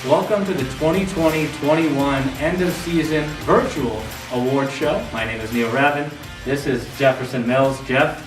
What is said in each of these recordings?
Welcome to the 2020-21 end of season virtual award show. My name is Neil Rabin. This is Jefferson Mills. Jeff,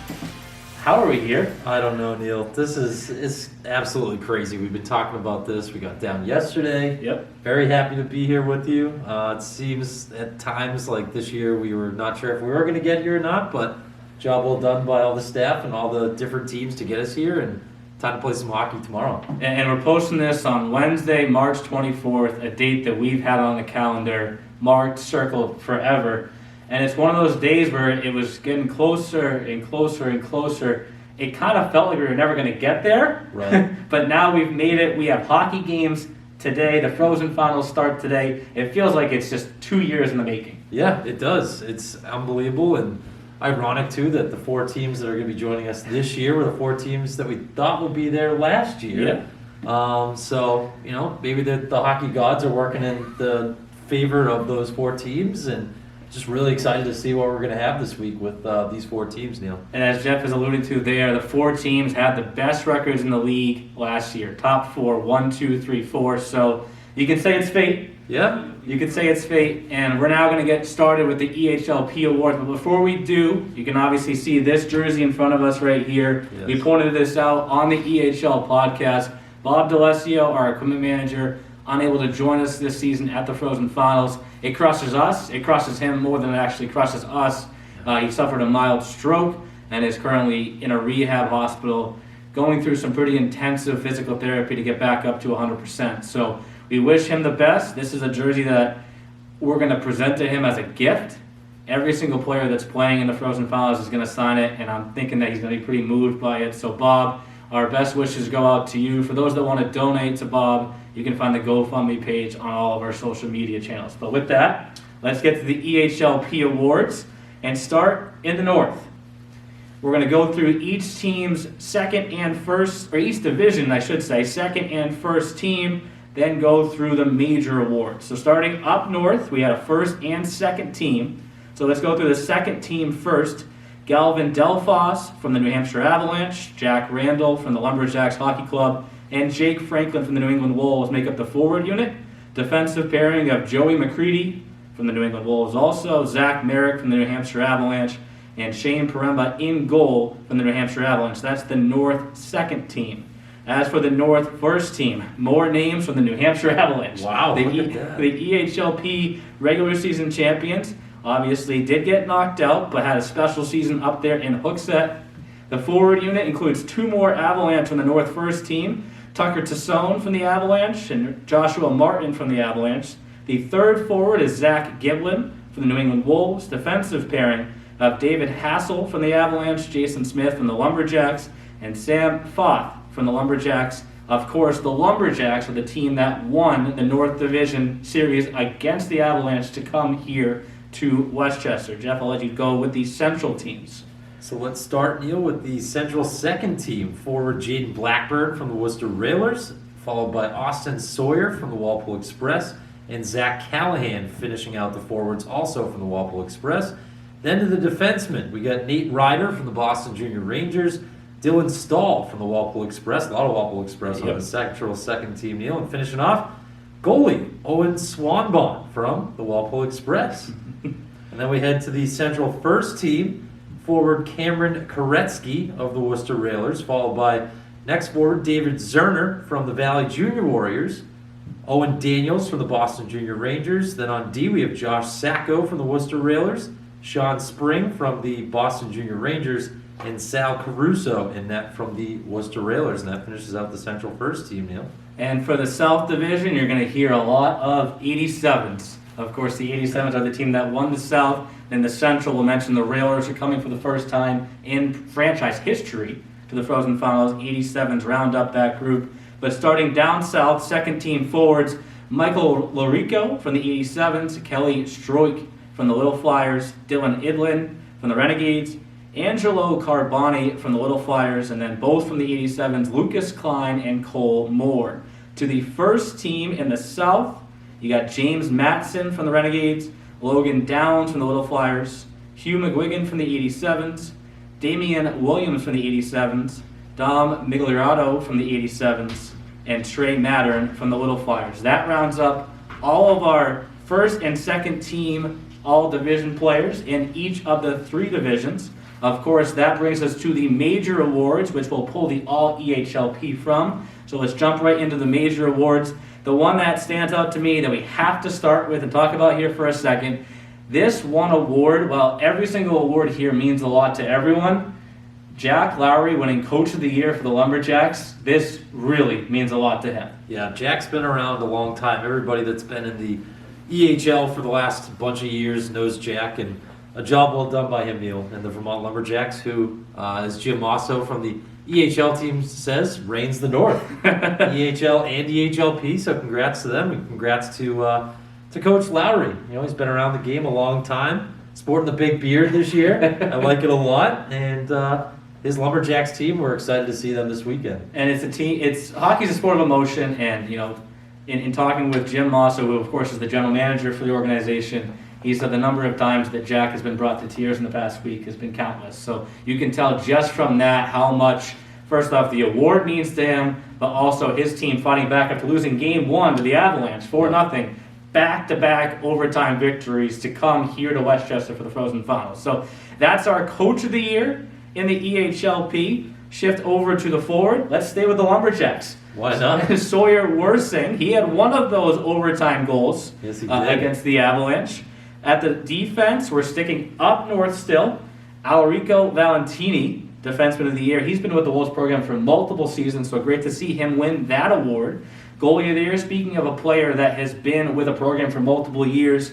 how are we here? I don't know, Neil. This is absolutely crazy. We've been talking about this. We got down yesterday. Yep. Very happy to be here with you. It seems at times like this year we were not sure if we were going to get here or not, but job well done by all the staff and all the different teams to get us here, and time to play some hockey tomorrow. And we're posting this on Wednesday, March 24th, a date that we've had on the calendar, marked, circled forever. And it's one of those days where it was getting closer and closer and closer. It kind of felt like we were never going to get there. Right. But now we've made it. We have hockey games today. The Frozen Finals start today. It feels like it's just 2 years in the making. Yeah, it does. It's unbelievable and ironic, too, that the four teams that are going to be joining us this year were the four teams that we thought would be there last year. Yeah. So, maybe the hockey gods are working in the favor of those four teams, and just really excited to see what we're going to have this week with these four teams, Neil. And as Jeff has alluded to there, the four teams had the best records in the league last year. Top four, 1, 2, 3, 4. So you can say it's fate. Yeah. You could say it's fate, and we're now going to get started with the EHLP Awards. But before we do, you can obviously see this jersey in front of us right here. Yes. We pointed this out on the EHL podcast. Bob D'Alessio, our equipment manager, unable to join us this season at the Frozen Finals. It crushes us. It crushes him more than it actually crushes us. He suffered a mild stroke and is currently in a rehab hospital going through some pretty intensive physical therapy to get back up to 100%. So we wish him the best. This is a jersey that we're going to present to him as a gift. Every single player that's playing in the Frozen Finals is going to sign it, and I'm thinking that he's going to be pretty moved by it. So Bob, our best wishes go out to you. For those that want to donate to Bob, you can find the GoFundMe page on all of our social media channels. But with that, let's get to the EHLP Awards and start in the North. We're going to go through each team's second and first, or each division, I should say, second and first team, then go through the major awards. So starting up north, we had a first and second team. So let's go through the second team first. Galvin Delphos from the New Hampshire Avalanche, Jack Randall from the Lumberjacks Hockey Club, and Jake Franklin from the New England Wolves make up the forward unit. Defensive pairing of Joey McCready from the New England Wolves also, Zach Merrick from the New Hampshire Avalanche, and Shane Paremba in goal from the New Hampshire Avalanche. That's the North second team. As for the North first team, more names from the New Hampshire Avalanche. Wow, the look at that. The EHLP regular season champions obviously did get knocked out, but had a special season up there in Hooksett. The forward unit includes two more Avalanche from the North first team, Tucker Tassone from the Avalanche and Joshua Martin from the Avalanche. The third forward is Zach Giblin from the New England Wolves. Defensive pairing of David Hassel from the Avalanche, Jason Smith from the Lumberjacks, and Sam Foth from the Lumberjacks. Of course, the Lumberjacks are the team that won the North Division Series against the Avalanche to come here to Westchester. Jeff, I'll let you go with the Central teams. So let's start, Neil, with the Central second team. Forward Jaden Blackburn from the Worcester Railers, followed by Austin Sawyer from the Walpole Express, and Zach Callahan finishing out the forwards also from the Walpole Express. Then to the defensemen, we got Nate Ryder from the Boston Junior Rangers, Dylan Stahl from the Walpole Express, a lot of Walpole Express on the Central second team, Neil. And finishing off, goalie Owen Swanbon from the Walpole Express. And then we head to the Central first team, forward Cameron Koretsky of the Worcester Railers, followed by next forward David Zerner from the Valley Junior Warriors, Owen Daniels from the Boston Junior Rangers. Then on D we have Josh Sacco from the Worcester Railers, Sean Spring from the Boston Junior Rangers, and Sal Caruso in net from the Worcester Railers. And that finishes out the Central first team, Neil. And for the South Division, you're going to hear a lot of 87s. Of course, the 87s are the team that won the South. Then the Central, we'll mention the Railers are coming for the first time in franchise history to the Frozen Finals. 87s round up that group. But starting down south, second team forwards, Michael Lorico from the 87s, Kelly Stroik from the Little Flyers, Dylan Idlin from the Renegades, Angelo Carboni from the Little Flyers, and then both from the 87s, Lucas Klein and Cole Moore. To the first team in the South, you got James Matson from the Renegades, Logan Downs from the Little Flyers, Hugh McGuigan from the 87s, Damian Williams from the 87s, Dom Migliarato from the 87s, and Trey Mattern from the Little Flyers. That rounds up all of our first and second team all-division players in each of the 3 divisions. Of course, that brings us to the major awards, which we'll pull the All-EHLP from. So let's jump right into the major awards. The one that stands out to me that we have to start with and talk about here for a second, this one award, well, every single award here means a lot to everyone. Jack Lowry winning Coach of the Year for the Lumberjacks, this really means a lot to him. Yeah, Jack's been around a long time. Everybody that's been in the EHL for the last bunch of years knows Jack, and a job well done by him, Neil, and the Vermont Lumberjacks, who, as Jim Mosso from the EHL team says, reigns the North. EHL and EHLP, so congrats to them, and congrats to Coach Lowry. You know, he's been around the game a long time, sporting the big beard this year. I like it a lot, and his Lumberjacks team, we're excited to see them this weekend. And it's a team. Hockey's a sport of emotion, and you know, in talking with Jim Mosso, who of course is the general manager for the organization, he said the number of times that Jack has been brought to tears in the past week has been countless. So you can tell just from that how much, first off, the award means to him, but also his team fighting back after losing Game 1 to the Avalanche 4-0, back-to-back overtime victories to come here to Westchester for the Frozen Finals. So that's our Coach of the Year in the EHLP. Shift over to the forward. Let's stay with the Lumberjacks. Why not? Sawyer Worsing, he had one of those overtime goals Yes, he did. Against the Avalanche. At the defense, we're sticking up north still. Alarico Valentini, Defenseman of the Year. He's been with the Wolves program for multiple seasons, so great to see him win that award. Goalie of the Year, speaking of a player that has been with a program for multiple years,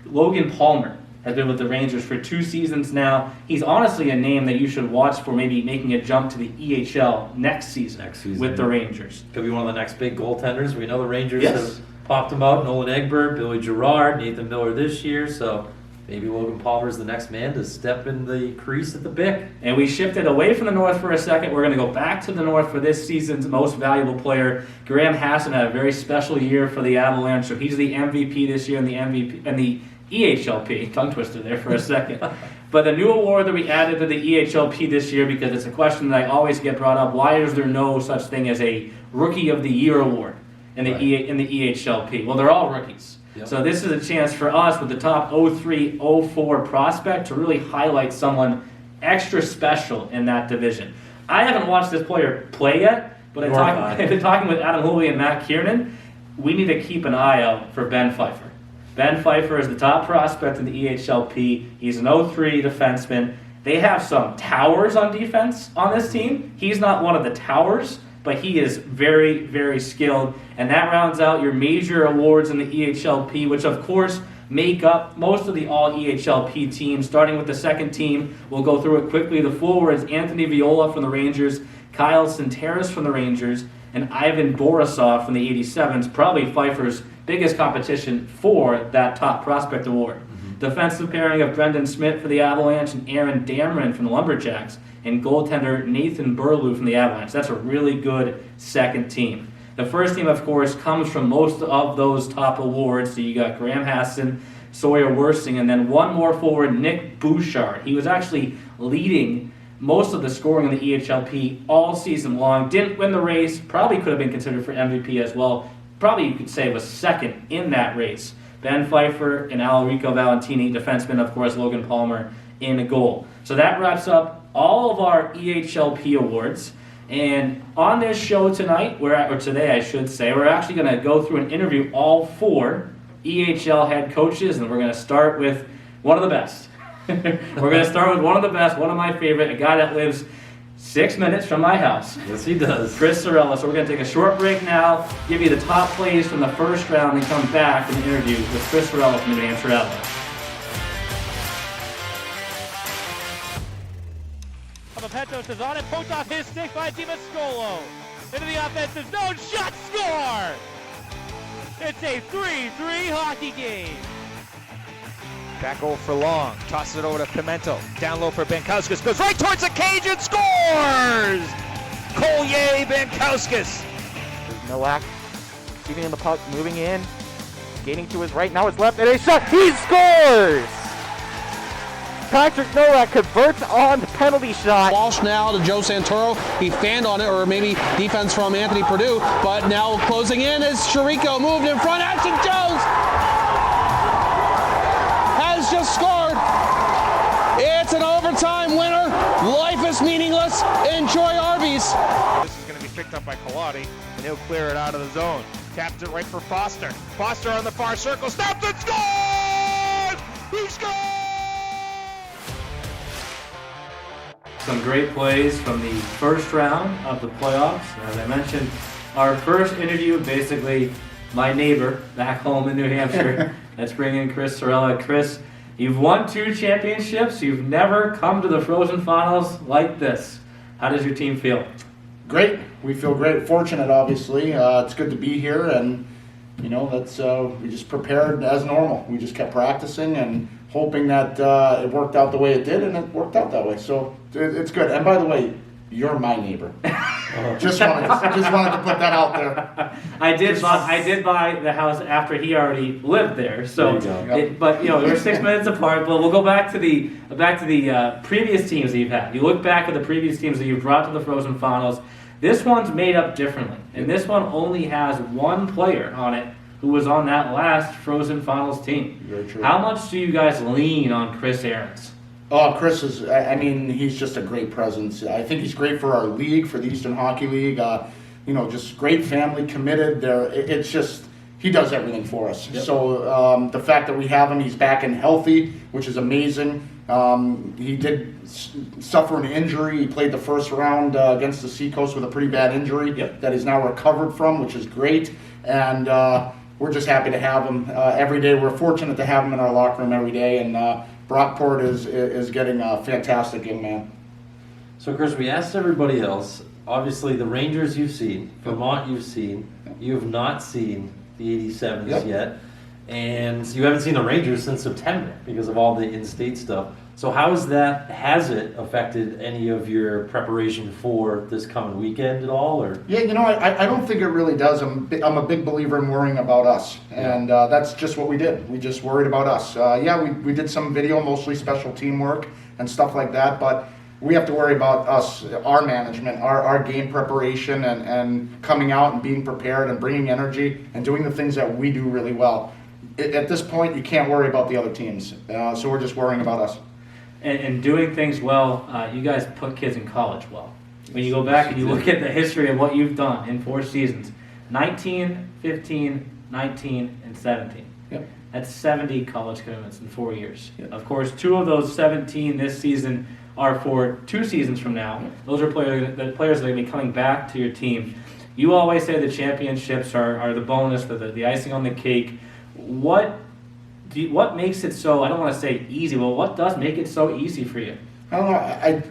Logan Palmer has been with the Rangers for 2 seasons now. He's honestly a name that you should watch for maybe making a jump to the EHL next season with the Rangers. Could be one of the next big goaltenders. We know the Rangers Yes. have popped him out. Nolan Egbert, Billy Gerard, Nathan Miller this year. So maybe Logan Palmer is the next man to step in the crease at the Bic. And we shifted away from the North for a second. We're going to go back to the North for this season's most valuable player. Graham Hassan had a very special year for the Avalanche, so he's the MVP this year and the EHLP. Tongue twister there for a second. But the new award that we added to the EHLP this year, because it's a question that I always get brought up, why is there no such thing as a Rookie of the Year award in the in the EHLP? Well, they're all rookies. Yep. So this is a chance for us with the top 03, 04 prospect to really highlight someone extra special in that division. I haven't watched this player play yet, but I've been talking with Adam Hooley and Matt Kiernan. We need to keep an eye out for Ben Pfeiffer. Ben Pfeiffer is the top prospect in the EHLP. He's an 03 defenseman. They have some towers on defense on this team. He's not one of the towers, but he is very, very skilled. And that rounds out your major awards in the EHLP, which of course make up most of the all-EHLP teams. Starting with the second team, we'll go through it quickly. The forwards, Anthony Viola from the Rangers, Kyle Sinteris from the Rangers, and Ivan Borisov from the 87s, probably Pfeiffer's biggest competition for that top prospect award. Mm-hmm. Defensive pairing of Brendan Smith for the Avalanche and Aaron Dameron from the Lumberjacks, and goaltender Nathan Burlew from the Avalanche. That's a really good second team. The first team, of course, comes from most of those top awards. So you got Graham Hassan, Sawyer Worsing, and then one more forward, Nick Bouchard. He was actually leading most of the scoring in the EHLP all season long. Didn't win the race. Probably could have been considered for MVP as well. Probably you could say was second in that race. Ben Pfeiffer and Alarico Valentini, defenseman, of course, Logan Palmer in a goal. So that wraps up all of our EHLP awards. And on this show tonight, or today I should say, we're actually going to go through and interview all 4 EHL head coaches, and we're going to start with one of the best. We're going to start with one of the best, one of my favorite, a guy that lives 6 minutes from my house. Yes, he does. Chris Cerella. So we're going to take a short break now, give you the top plays from the first round, and come back and interview with Chris Cerella from the New Hampshire Outlet. Petros is on it, poked off his stick by Dimascolo. Into the offensive zone, shot, score! It's a 3-3 hockey game. Back goal for Long, tosses it over to Pimento. Down low for Benkauskas, goes right towards the cage and scores! Kolye Benkauskas. There's Nowak receiving in the puck, moving in, gaining to his right, now it's left, and a shot, he scores! Patrick Nowak converts on the penalty shot. Walsh now to Joe Santoro. He fanned on it, or maybe defense from Anthony Perdue. But now closing in as Chirico moved in front. Ashton Jones has just scored. It's an overtime winner. Life is meaningless. Enjoy Arby's. This is going to be picked up by Colati, and he'll clear it out of the zone. Taps it right for Foster. Foster on the far circle. Stops and scores! He scores! Some great plays from the first round of the playoffs. As I mentioned, our first interview, basically my neighbor back home in New Hampshire. Let's bring in Chris Cerella. Chris, you've won 2 championships. You've never come to the Frozen Finals like this. How does your team feel? Great. We feel great. Fortunate, obviously. It's good to be here, and that's we just prepared as normal. We just kept practicing and hoping that it worked out the way it did, and it worked out that way. So it's good. And by the way, you're my neighbor. Just wanted to put that out there. I did buy the house after he already lived there. So, but we're 6 minutes apart. But we'll go back to the previous teams that you've had. You look back at the previous teams that you've brought to the Frozen Finals. This one's made up differently, and this one only has one player on it who was on that last Frozen Finals team. Very true. How much do you guys lean on Chris Aarons? Oh, Chris is, he's just a great presence. I think he's great for our league, for the Eastern Hockey League. Just great family, committed. It's just, he does everything for us. Yep. So the fact that we have him, he's back and healthy, which is amazing. He did suffer an injury. He played the first round against the Seacoast with a pretty bad injury that he's now recovered from, which is great. And we're just happy to have him every day. We're fortunate to have him in our locker room every day. And Brockport is getting a fantastic young man. So, Chris, we asked everybody else. Obviously, the Rangers you've seen, Vermont you've seen. You have not seen the 87s yet. And you haven't seen the Rangers since September because of all the in-state stuff. So how has it affected any of your preparation for this coming weekend at all? Or Yeah, I don't think it really does. I'm a big believer in worrying about us. And that's just what we did. We just worried about us. We did some video, mostly special teamwork and stuff like that. But we have to worry about us, our management, our game preparation, and coming out and being prepared and bringing energy and doing the things that we do really well. At this point, you can't worry about the other teams. So we're just worrying about us. And doing things well, you guys put kids in college well. When you go back and you look at the history of what you've done in 4 seasons, 19, 15, 19, and 17. Yep. That's 70 college commitments in 4 years. Yep. Of course, 2 of those 17 this season are for 2 seasons from now. Yep. Those are players that are going to be coming back to your team. You always say the championships are the bonus, the icing on the cake. What makes it so, I don't want to say easy, well, what does make it so easy for you? I don't know.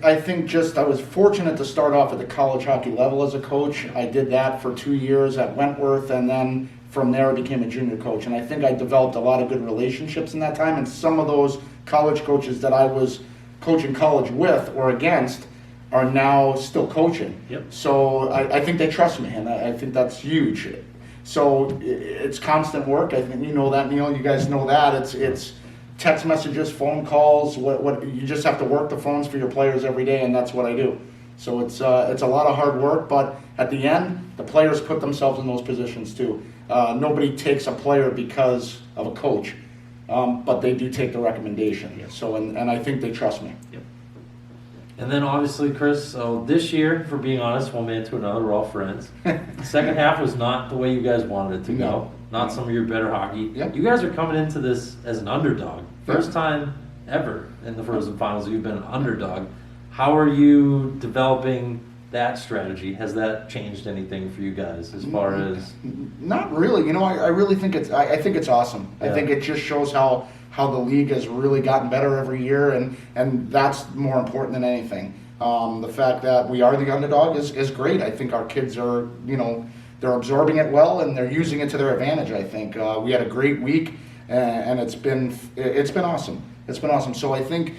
I think I was fortunate to start off at the college hockey level as a coach. I did that for 2 years at Wentworth, and then from there I became a junior coach. And I think I developed a lot of good relationships in that time. And some of those college coaches that I was coaching college with or against are now still coaching. Yep. So I think they trust me, and I think that's huge. So it's constant work. I think you know that, Neil. You guys know that. It's text messages, phone calls. What you just have to work the phones for your players every day, and that's what I do. So it's a lot of hard work, but at the end, the players put themselves in those positions too. Nobody takes a player because of a coach, but they do take the recommendation. Yep. So and I think they trust me. Yep. And then obviously, Chris, so this year, for being honest, one man to another, we're all friends. Second half was not the way you guys wanted it to go. Not some of your better hockey. Yep. You guys are coming into this as an underdog. First time ever in the Frozen Finals you've been an underdog. How are you developing that strategy? Has that changed anything for you guys as far as? Not really. I really think I think it's awesome. Yeah. I think it just shows how the league has really gotten better every year, and that's more important than anything. The fact that we are the underdog is great. I think our kids are, they're absorbing it well and they're using it to their advantage. I think we had a great week, and it's been awesome. It's been awesome. So I think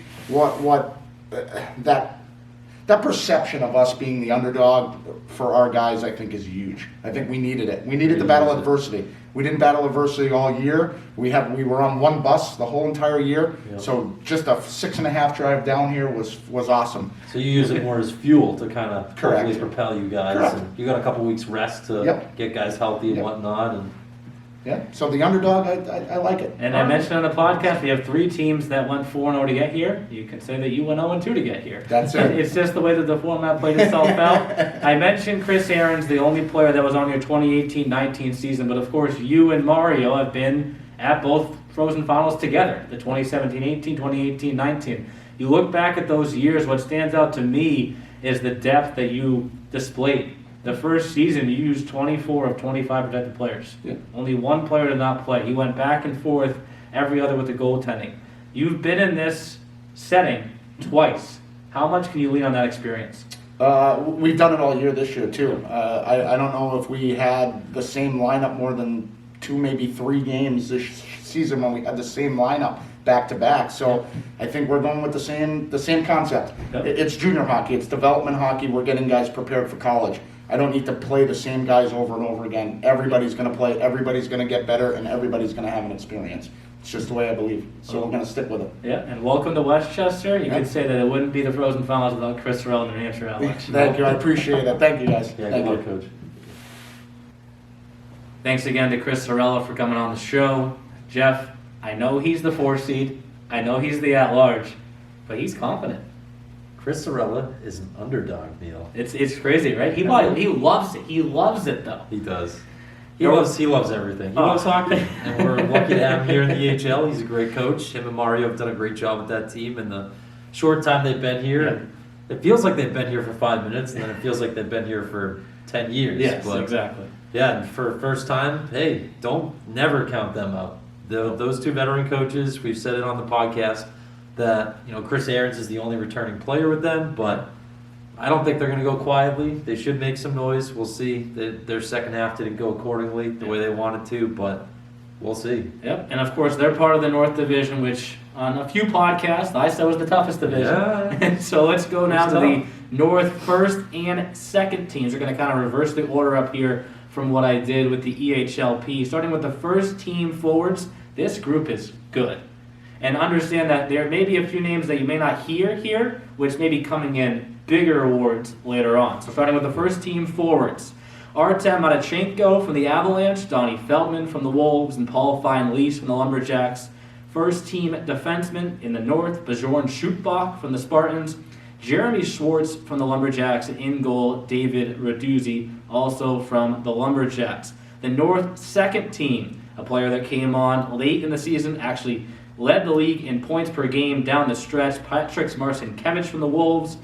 that perception of us being the underdog for our guys, I think, is huge. I think we needed it. We needed to battle adversity. We didn't battle adversity all year. We were on one bus the whole entire year. Yep. So just a 6.5 drive down here was awesome. So you use it more as fuel to kind of Correct. hopefully propel you guys. Correct. And you got a couple weeks rest to Yep. get guys healthy and Yep. whatnot. And Yeah. So the underdog, I like it. And I mentioned on the podcast, we have 3 teams that went 4-0 to get here. You can say that you went 0-2 to get here. That's it. It's just the way that the format played itself out. I mentioned Chris Aaron's the only player that was on your 2018-19 season, but of course you and Mario have been at both Frozen Finals together, the 2017-18, 2018-19. You look back at those years, what stands out to me is the depth that you displayed. The first season, you used 24 of 25 protected players. Yeah. Only one player did not play. He went back and forth every other with the goaltending. You've been in this setting twice. How much can you lean on that experience? We've done it all year this year, too. I don't know if we had the same lineup more than 2, maybe 3 games this season when we had the same lineup back-to-back. So I think we're going with the same concept. Yep. It's junior hockey. It's development hockey. We're getting guys prepared for college. I don't need to play the same guys over and over again. Everybody's going to play, everybody's going to get better, and everybody's going to have an experience. It's just the way I believe. So we're going to stick with it. Yeah, and welcome to Westchester. You Yeah. could say that it wouldn't be the Frozen Finals without Chris Cerella and the New Hampshire Alex. Thank you. I appreciate it. Thank you, guys. yeah, Thank good you. luck, Coach. Thanks again to Chris Cerella for coming on the show. Jeff, I know he's the 4 seed. I know he's the at-large, but he's confident. Chris Cerella is an underdog, Neil. It's crazy, right? He loves it. He loves it, though. He does. He loves everything. He loves hockey, and we're lucky to have him here in the EHL. He's a great coach. Him and Mario have done a great job with that team in the short time they've been here. Yeah. It feels like they've been here for 5 minutes, and then it feels like they've been here for 10 years. Yes, But, exactly. yeah, and for first time, hey, don't never count them out. Those 2 veteran coaches, we've said it on the podcast, that Chris Aarons is the only returning player with them, but I don't think they're going to go quietly. They should make some noise. We'll see. Their second half didn't go accordingly the way they wanted to, but we'll see. Yep, and of course they're part of the North Division, which on a few podcasts I said was the toughest division. Yeah. So let's go now It's to the tough. North first and second teams. We're going to kind of reverse the order up here from what I did with the EHLP. Starting with the first team forwards, this group is good. And understand that there may be a few names that you may not hear here, which may be coming in bigger awards later on. So starting with the first team forwards, Artem Matachenko from the Avalanche, Donnie Feldman from the Wolves, and Paul Fine-Lease from the Lumberjacks. First team defenseman in the North, Bjorn Schutbach from the Spartans, Jeremy Schwartz from the Lumberjacks, and in goal, David Raduzzi, also from the Lumberjacks. The North second team, a player that came on late in the season, actually led the league in points per game down the stretch, Patrick Marcinkevich from the Wolves,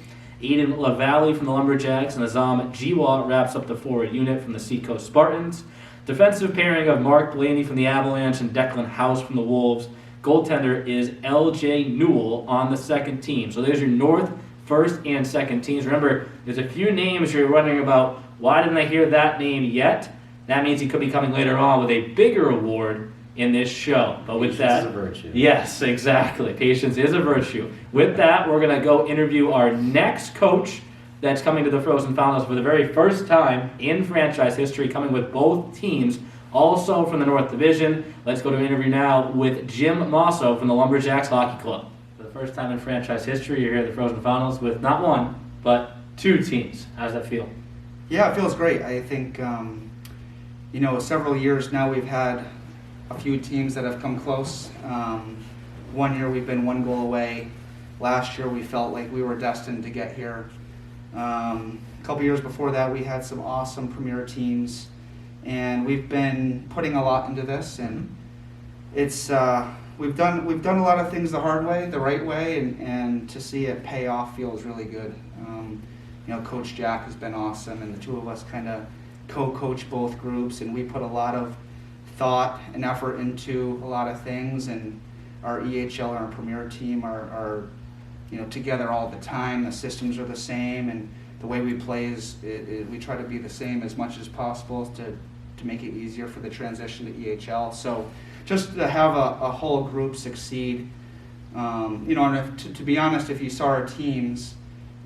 Aiden LaValle from the Lumberjacks, and Azam Jiwa wraps up the forward unit from the Seacoast Spartans. Defensive pairing of Mark Blaney from the Avalanche and Declan House from the Wolves. Goaltender is L.J. Newell on the second team. So there's your North first and second teams. Remember, there's a few names you're wondering about, why didn't I hear that name yet? That means he could be coming later on with a bigger award in this show. But with that, Patience is a virtue. yes, exactly. Patience is a virtue. With that, we're going to go interview our next coach that's coming to the Frozen Finals for the very first time in franchise history, coming with both teams, also from the North Division. Let's go to an interview now with Jim Mosso from the Lumberjacks Hockey Club. For the first time in franchise history, you're here at the Frozen Finals with not one, but 2 teams. How does that feel? Yeah, it feels great. I think, several years now we've had a few teams that have come close. One year we've been 1 goal away. Last year we felt like we were destined to get here. A couple years before that we had some awesome premier teams, and we've been putting a lot into this, and it's we've done a lot of things the hard way, the right way, and to see it pay off feels really good. Coach Jack has been awesome, and the 2 of us kind of co-coach both groups, and we put a lot of thought and effort into a lot of things, and our EHL and our premier team are together all the time. The systems are the same, and the way we play is we try to be the same as much as possible to make it easier for the transition to EHL. So just to have a whole group succeed, and to be honest, if you saw our teams,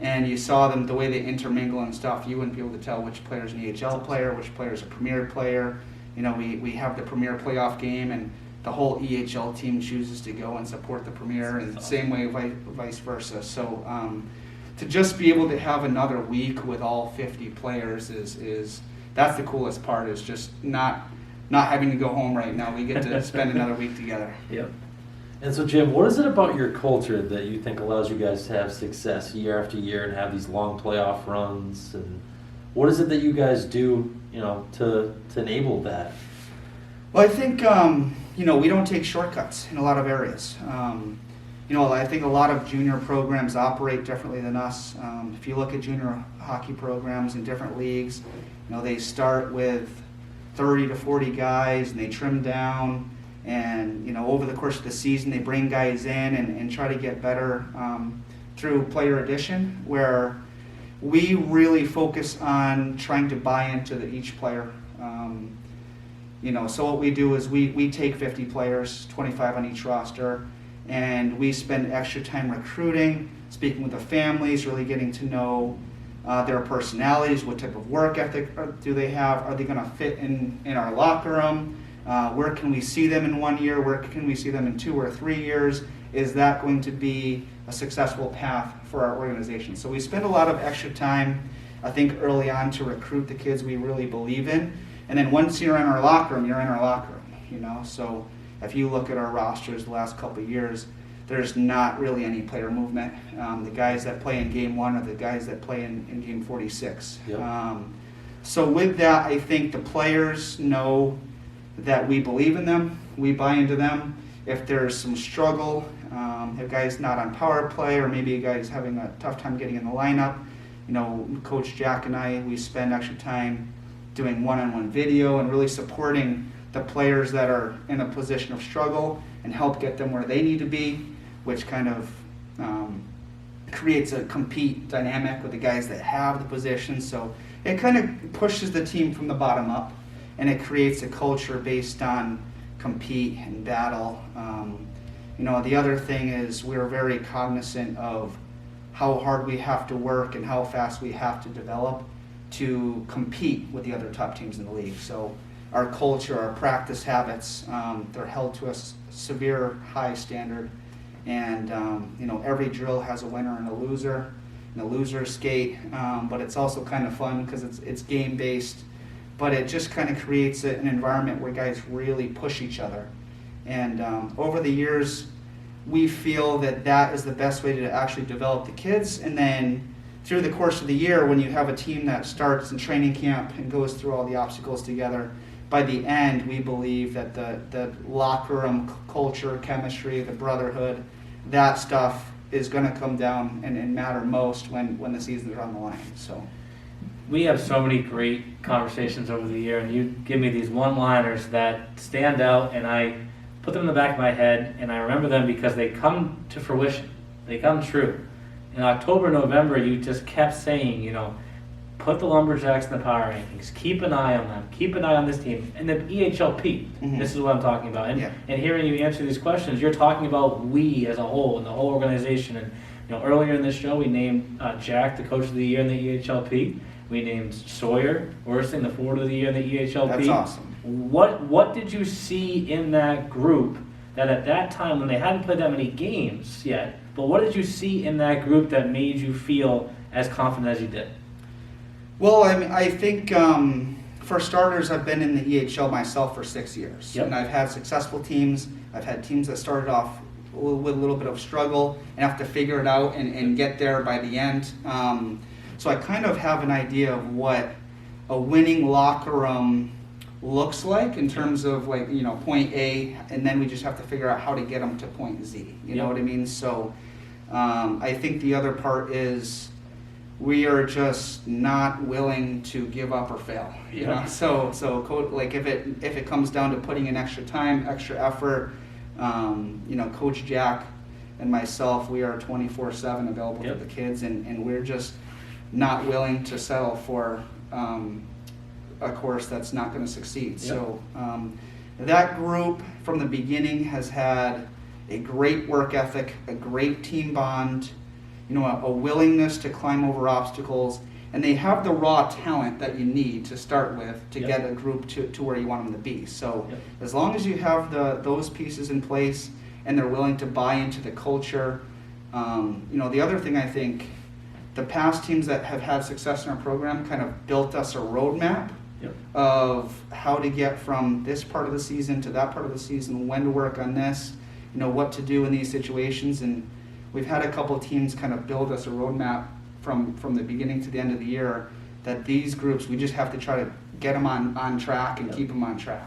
and you saw them, the way they intermingle and stuff, you wouldn't be able to tell which player's an EHL player, which player's a Premier player. You know, we have the Premier playoff game, and the whole EHL team chooses to go and support the Premier, and same way vice versa. So to just be able to have another week with all 50 players is that's the coolest part, is just not having to go home right now. We get to spend another week together. Yep. And so, Jim, what is it about your culture that you think allows you guys to have success year after year and have these long playoff runs? And what is it that you guys do, you know, to enable that? Well, I think, you know, we don't take shortcuts in a lot of areas. You know, I think a lot of junior programs operate differently than us. If you look at junior hockey programs in different leagues, you know, they start with 30 to 40 guys and they trim down. And, you know, over the course of the season, they bring guys in and try to get better through player addition, where we really focus on trying to buy into each player. You know, so what we do is we take 50 players, 25 on each roster, and we spend extra time recruiting, speaking with the families, really getting to know their personalities, what type of work ethic do they have, are they going to fit in our locker room? Where can we see them in 1 year? Where can we see them in 2 or 3 years? Is that going to be a successful path for our organization? So we spend a lot of extra time, I think, early on to recruit the kids we really believe in. And then once you're in our locker room, you're in our locker room, you know? So if you look at our rosters the last couple of years, there's not really any player movement. The guys that play in game 1 are the guys that play in game 46. Yep. So with that, I think the players know that we believe in them, we buy into them. If there's some struggle, if a guy's not on power play, or maybe a guy's having a tough time getting in the lineup, you know, Coach Jack and I, we spend extra time doing one-on-one video and really supporting the players that are in a position of struggle and help get them where they need to be, which kind of creates a compete dynamic with the guys that have the position. So it kind of pushes the team from the bottom up, and it creates a culture based on compete and battle. You know, the other thing is we're very cognizant of how hard we have to work and how fast we have to develop to compete with the other top teams in the league. So our culture, our practice habits, they're held to a severe high standard. And you know, every drill has a winner and a loser, and the losers skate, but it's also kind of fun because it's game based. But it just kind of creates an environment where guys really push each other. And over the years, we feel that that is the best way to actually develop the kids. And then through the course of the year, when you have a team that starts in training camp and goes through all the obstacles together, by the end, we believe that the locker room culture, chemistry, the brotherhood, that stuff is going to come down and matter most when the seasons are on the line. So we have so many great conversations over the year, and you give me these one-liners that stand out, and I put them in the back of my head, and I remember them because they come to fruition. They come true. In October, November, you just kept saying, you know, put the Lumberjacks in the power rankings. Keep an eye on them. Keep an eye on this team. And the EHLP, this is what I'm talking about. And, and hearing you answer these questions, you're talking about we as a whole and the whole organization. And you know, earlier in this show, we named Jack the Coach of the Year in the EHLP. We named Sawyer Worsting the Forward of the Year in the EHLP. That's awesome. What did you see in that group that at that time, when they hadn't played that many games yet, but what did you see in that group that made you feel as confident as you did? Well, I mean, I think for starters, I've been in the EHL myself for 6 years. Yep. And I've had successful teams. I've had teams that started off with a little bit of struggle and have to figure it out and get there by the end. So I kind of have an idea of what a winning locker room looks like in terms of, like, you know, point A, and then we just have to figure out how to get them to point Z. You know what I mean? So I think the other part is we are just not willing to give up or fail. You know? So like if it comes down to putting in extra time, extra effort, you know, Coach Jack and myself, we are 24/7 available to the kids, and we're just not willing to settle for a course that's not going to succeed. So that group from the beginning has had a great work ethic, a great team bond, a willingness to climb over obstacles, and they have the raw talent that you need to start with to get a group to where you want them to be. So as long as you have those pieces in place and they're willing to buy into the culture, the other thing I think, the past teams that have had success in our program kind of built us a roadmap of how to get from this part of the season to that part of the season, when to work on this, what to do in these situations. And we've had a couple of teams kind of build us a roadmap from the beginning to the end of the year, that these groups, we just have to try to get them on track and keep them on track.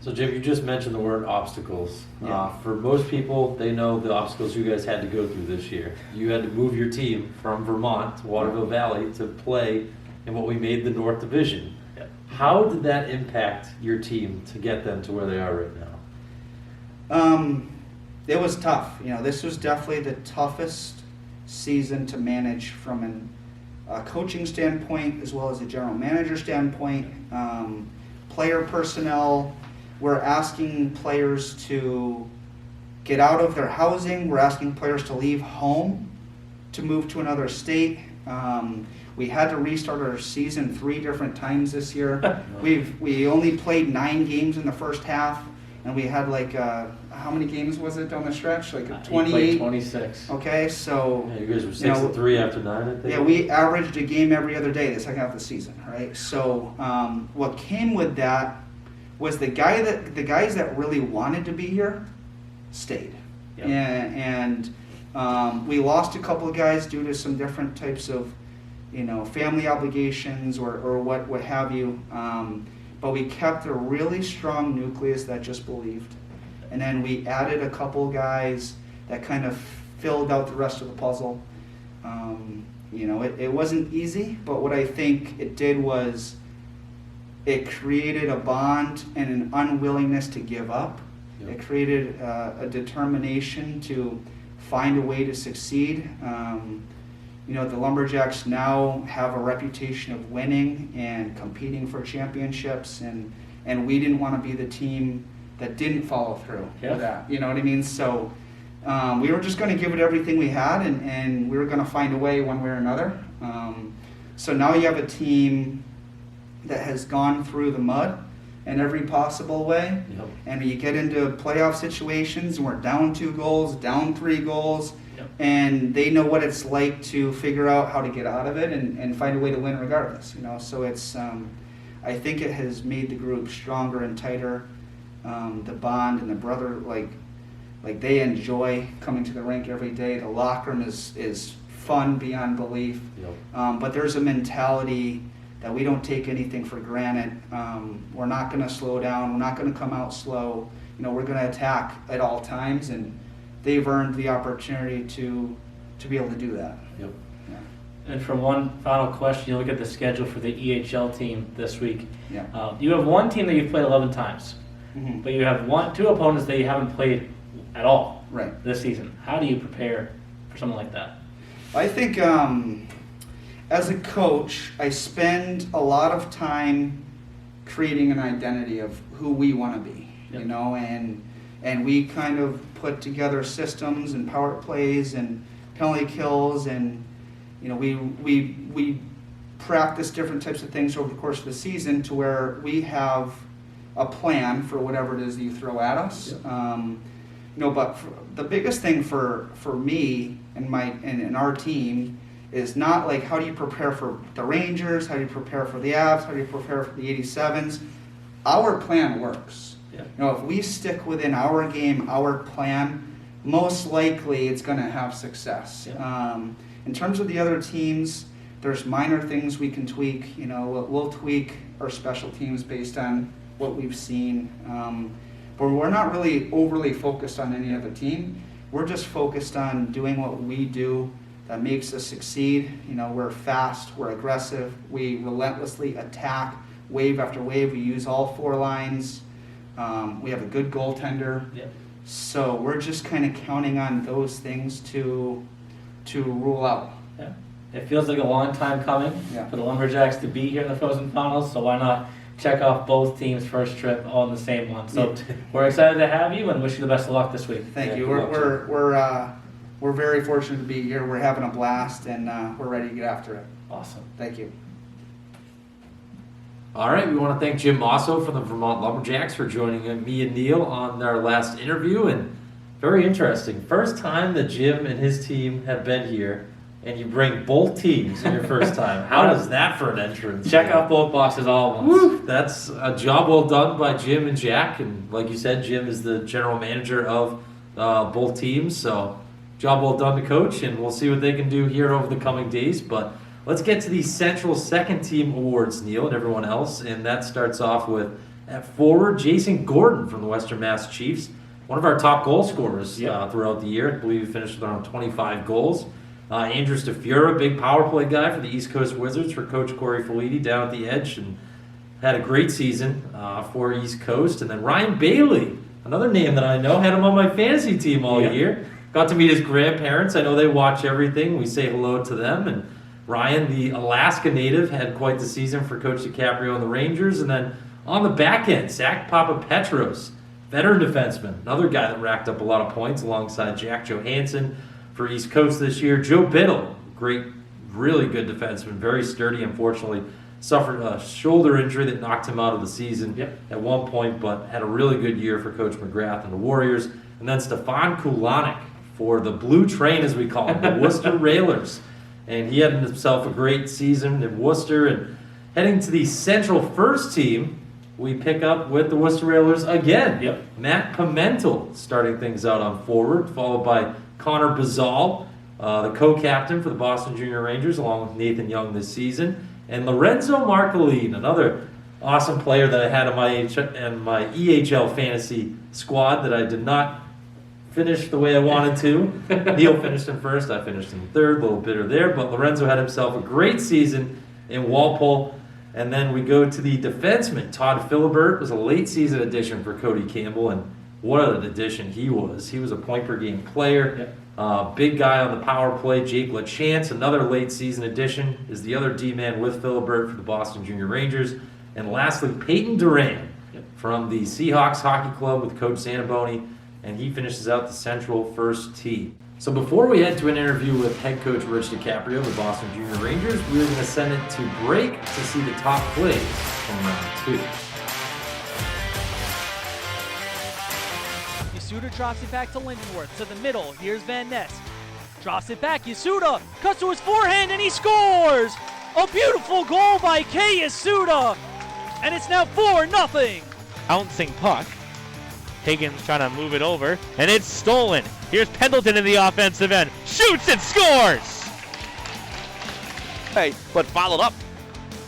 So Jim, you just mentioned the word obstacles. For most people, they know the obstacles you guys had to go through this year. You had to move your team from Vermont to Waterville Valley to play in what we made the North Division. How did that impact your team to get them to where they are right now? It was tough. This was definitely the toughest season to manage from a coaching standpoint as well as a general manager standpoint. Player personnel, we're asking players to get out of their housing. We're asking players to leave home to move to another state. We had to restart our season 3 different times this year. We only played 9 games in the first half, and we had how many games was it down the stretch? 28? 26. Okay, so... You guys were 6-3 after 9, I think? Yeah, we averaged a game every other day the second half of the season, right? So what came with that was the guys that really wanted to be here stayed. And we lost a couple of guys due to some different types of family obligations or what have you. But we kept a really strong nucleus that just believed. And then we added a couple guys that kind of filled out the rest of the puzzle. It wasn't easy, but what I think it did was it created a bond and an unwillingness to give up. It created a determination to find a way to succeed. The Lumberjacks now have a reputation of winning and competing for championships, and we didn't want to be the team that didn't follow through with that. You know what I mean? So we were just going to give it everything we had, and we were going to find a way one way or another. So now you have a team that has gone through the mud in every possible way, and you get into playoff situations, and we're down 2 goals, down 3 goals, and they know what it's like to figure out how to get out of it and find a way to win regardless. So it's I think it has made the group stronger and tighter. The bond and the brother, like they enjoy coming to the rink every day. The locker room is fun beyond belief. But there's a mentality that we don't take anything for granted. We're not going to slow down. We're not going to come out slow. We're going to attack at all times, and they've earned the opportunity to be able to do that. And from one final question, you look at the schedule for the EHL team this week. Yeah. You have one team that you've played 11 times, but you have 2 opponents that you haven't played at all this season. How do you prepare for something like that? I think as a coach, I spend a lot of time creating an identity of who we want to be, and we kind of put together systems and power plays and penalty kills, and we practice different types of things over the course of the season to where we have a plan for whatever it is that you throw at us. But the biggest thing for me and our team is not like how do you prepare for the Rangers, how do you prepare for the Avs, how do you prepare for the 87s. Our plan works. If we stick within our game, our plan, most likely it's going to have success. In terms of the other teams, there's minor things we can tweak. We'll tweak our special teams based on what we've seen. But we're not really overly focused on any other team. We're just focused on doing what we do that makes us succeed. We're fast, we're aggressive, we relentlessly attack wave after wave. We use all 4 lines. We have a good goaltender. So we're just kind of counting on those things to rule out. It feels like a long time coming for the Lumberjacks to be here in the Frozen Finals, so why not check off both teams' first trip all in the same one. So we're excited to have you and wish you the best of luck this week. Thank you. We're we're very fortunate to be here. We're having a blast, and we're ready to get after it. Awesome. Thank you. All right, we want to thank Jim Mosso from the Vermont Lumberjacks for joining me and Neil on our last interview. And very interesting. First time that Jim and his team have been here, and you bring both teams in your first time. How does that for an entrance? Check off both boxes all at once. Woo, that's a job well done by Jim and Jack. And like you said, Jim is the general manager of both teams. So job well done to coach, and we'll see what they can do here over the coming days. But let's get to the Central Second Team Awards, Neil, and everyone else. And that starts off with, at forward, Jason Gordon from the Western Mass Chiefs. One of our top goal scorers throughout the year. I believe he finished with around 25 goals. Andrew Stafura, big power play guy for the East Coast Wizards for Coach Corey Feliti down at the edge, and had a great season for East Coast. And then Ryan Bailey, another name that I know, had him on my fantasy team all year. Got to meet his grandparents. I know they watch everything. We say hello to them. And Ryan, the Alaska native, had quite the season for Coach DiCaprio and the Rangers. And then on the back end, Zach Papapetros, veteran defenseman, another guy that racked up a lot of points alongside Jack Johansson for East Coast this year. Joe Biddle, great, really good defenseman, very sturdy. Unfortunately, suffered a shoulder injury that knocked him out of the season at one point, but had a really good year for Coach McGrath and the Warriors. And then Stefan Kulanik for the Blue Train, as we call him, the Worcester Railers. And he had himself a great season in Worcester. And heading to the Central First Team, we pick up with the Worcester Railers again. Matt Pimentel starting things out on forward, followed by Connor Bazal, the co-captain for the Boston Junior Rangers, along with Nathan Young this season. And Lorenzo Marcolin, another awesome player that I had in my EHL fantasy squad that I did not finish the way I wanted to. Neil finished in first, I finished in third, a little bitter there, but Lorenzo had himself a great season in Walpole. And then we go to the defenseman. Todd Philibert was a late season addition for Cody Campbell, and what an addition he was. He was a point-per-game player. Big guy on the power play. Jake LaChance, another late-season addition, is the other D-man with Philibert for the Boston Junior Rangers. And lastly, Peyton Duran from the Seahawks Hockey Club with Coach Zanaboni, and he finishes out the Central First Team. So before we head to an interview with head coach Rich DiCaprio of the Boston Junior Rangers, we're going to send it to break to see the top plays from round 2. Yasuda drops it back to Lindenworth, to the middle. Here's Van Ness. Drops it back. Yasuda cuts to his forehand and he scores! A beautiful goal by Kei Yasuda! And it's now 4-0. Bouncing puck. Higgins trying to move it over, and it's stolen. Here's Pendleton in the offensive end. Shoots and scores! Hey, but followed up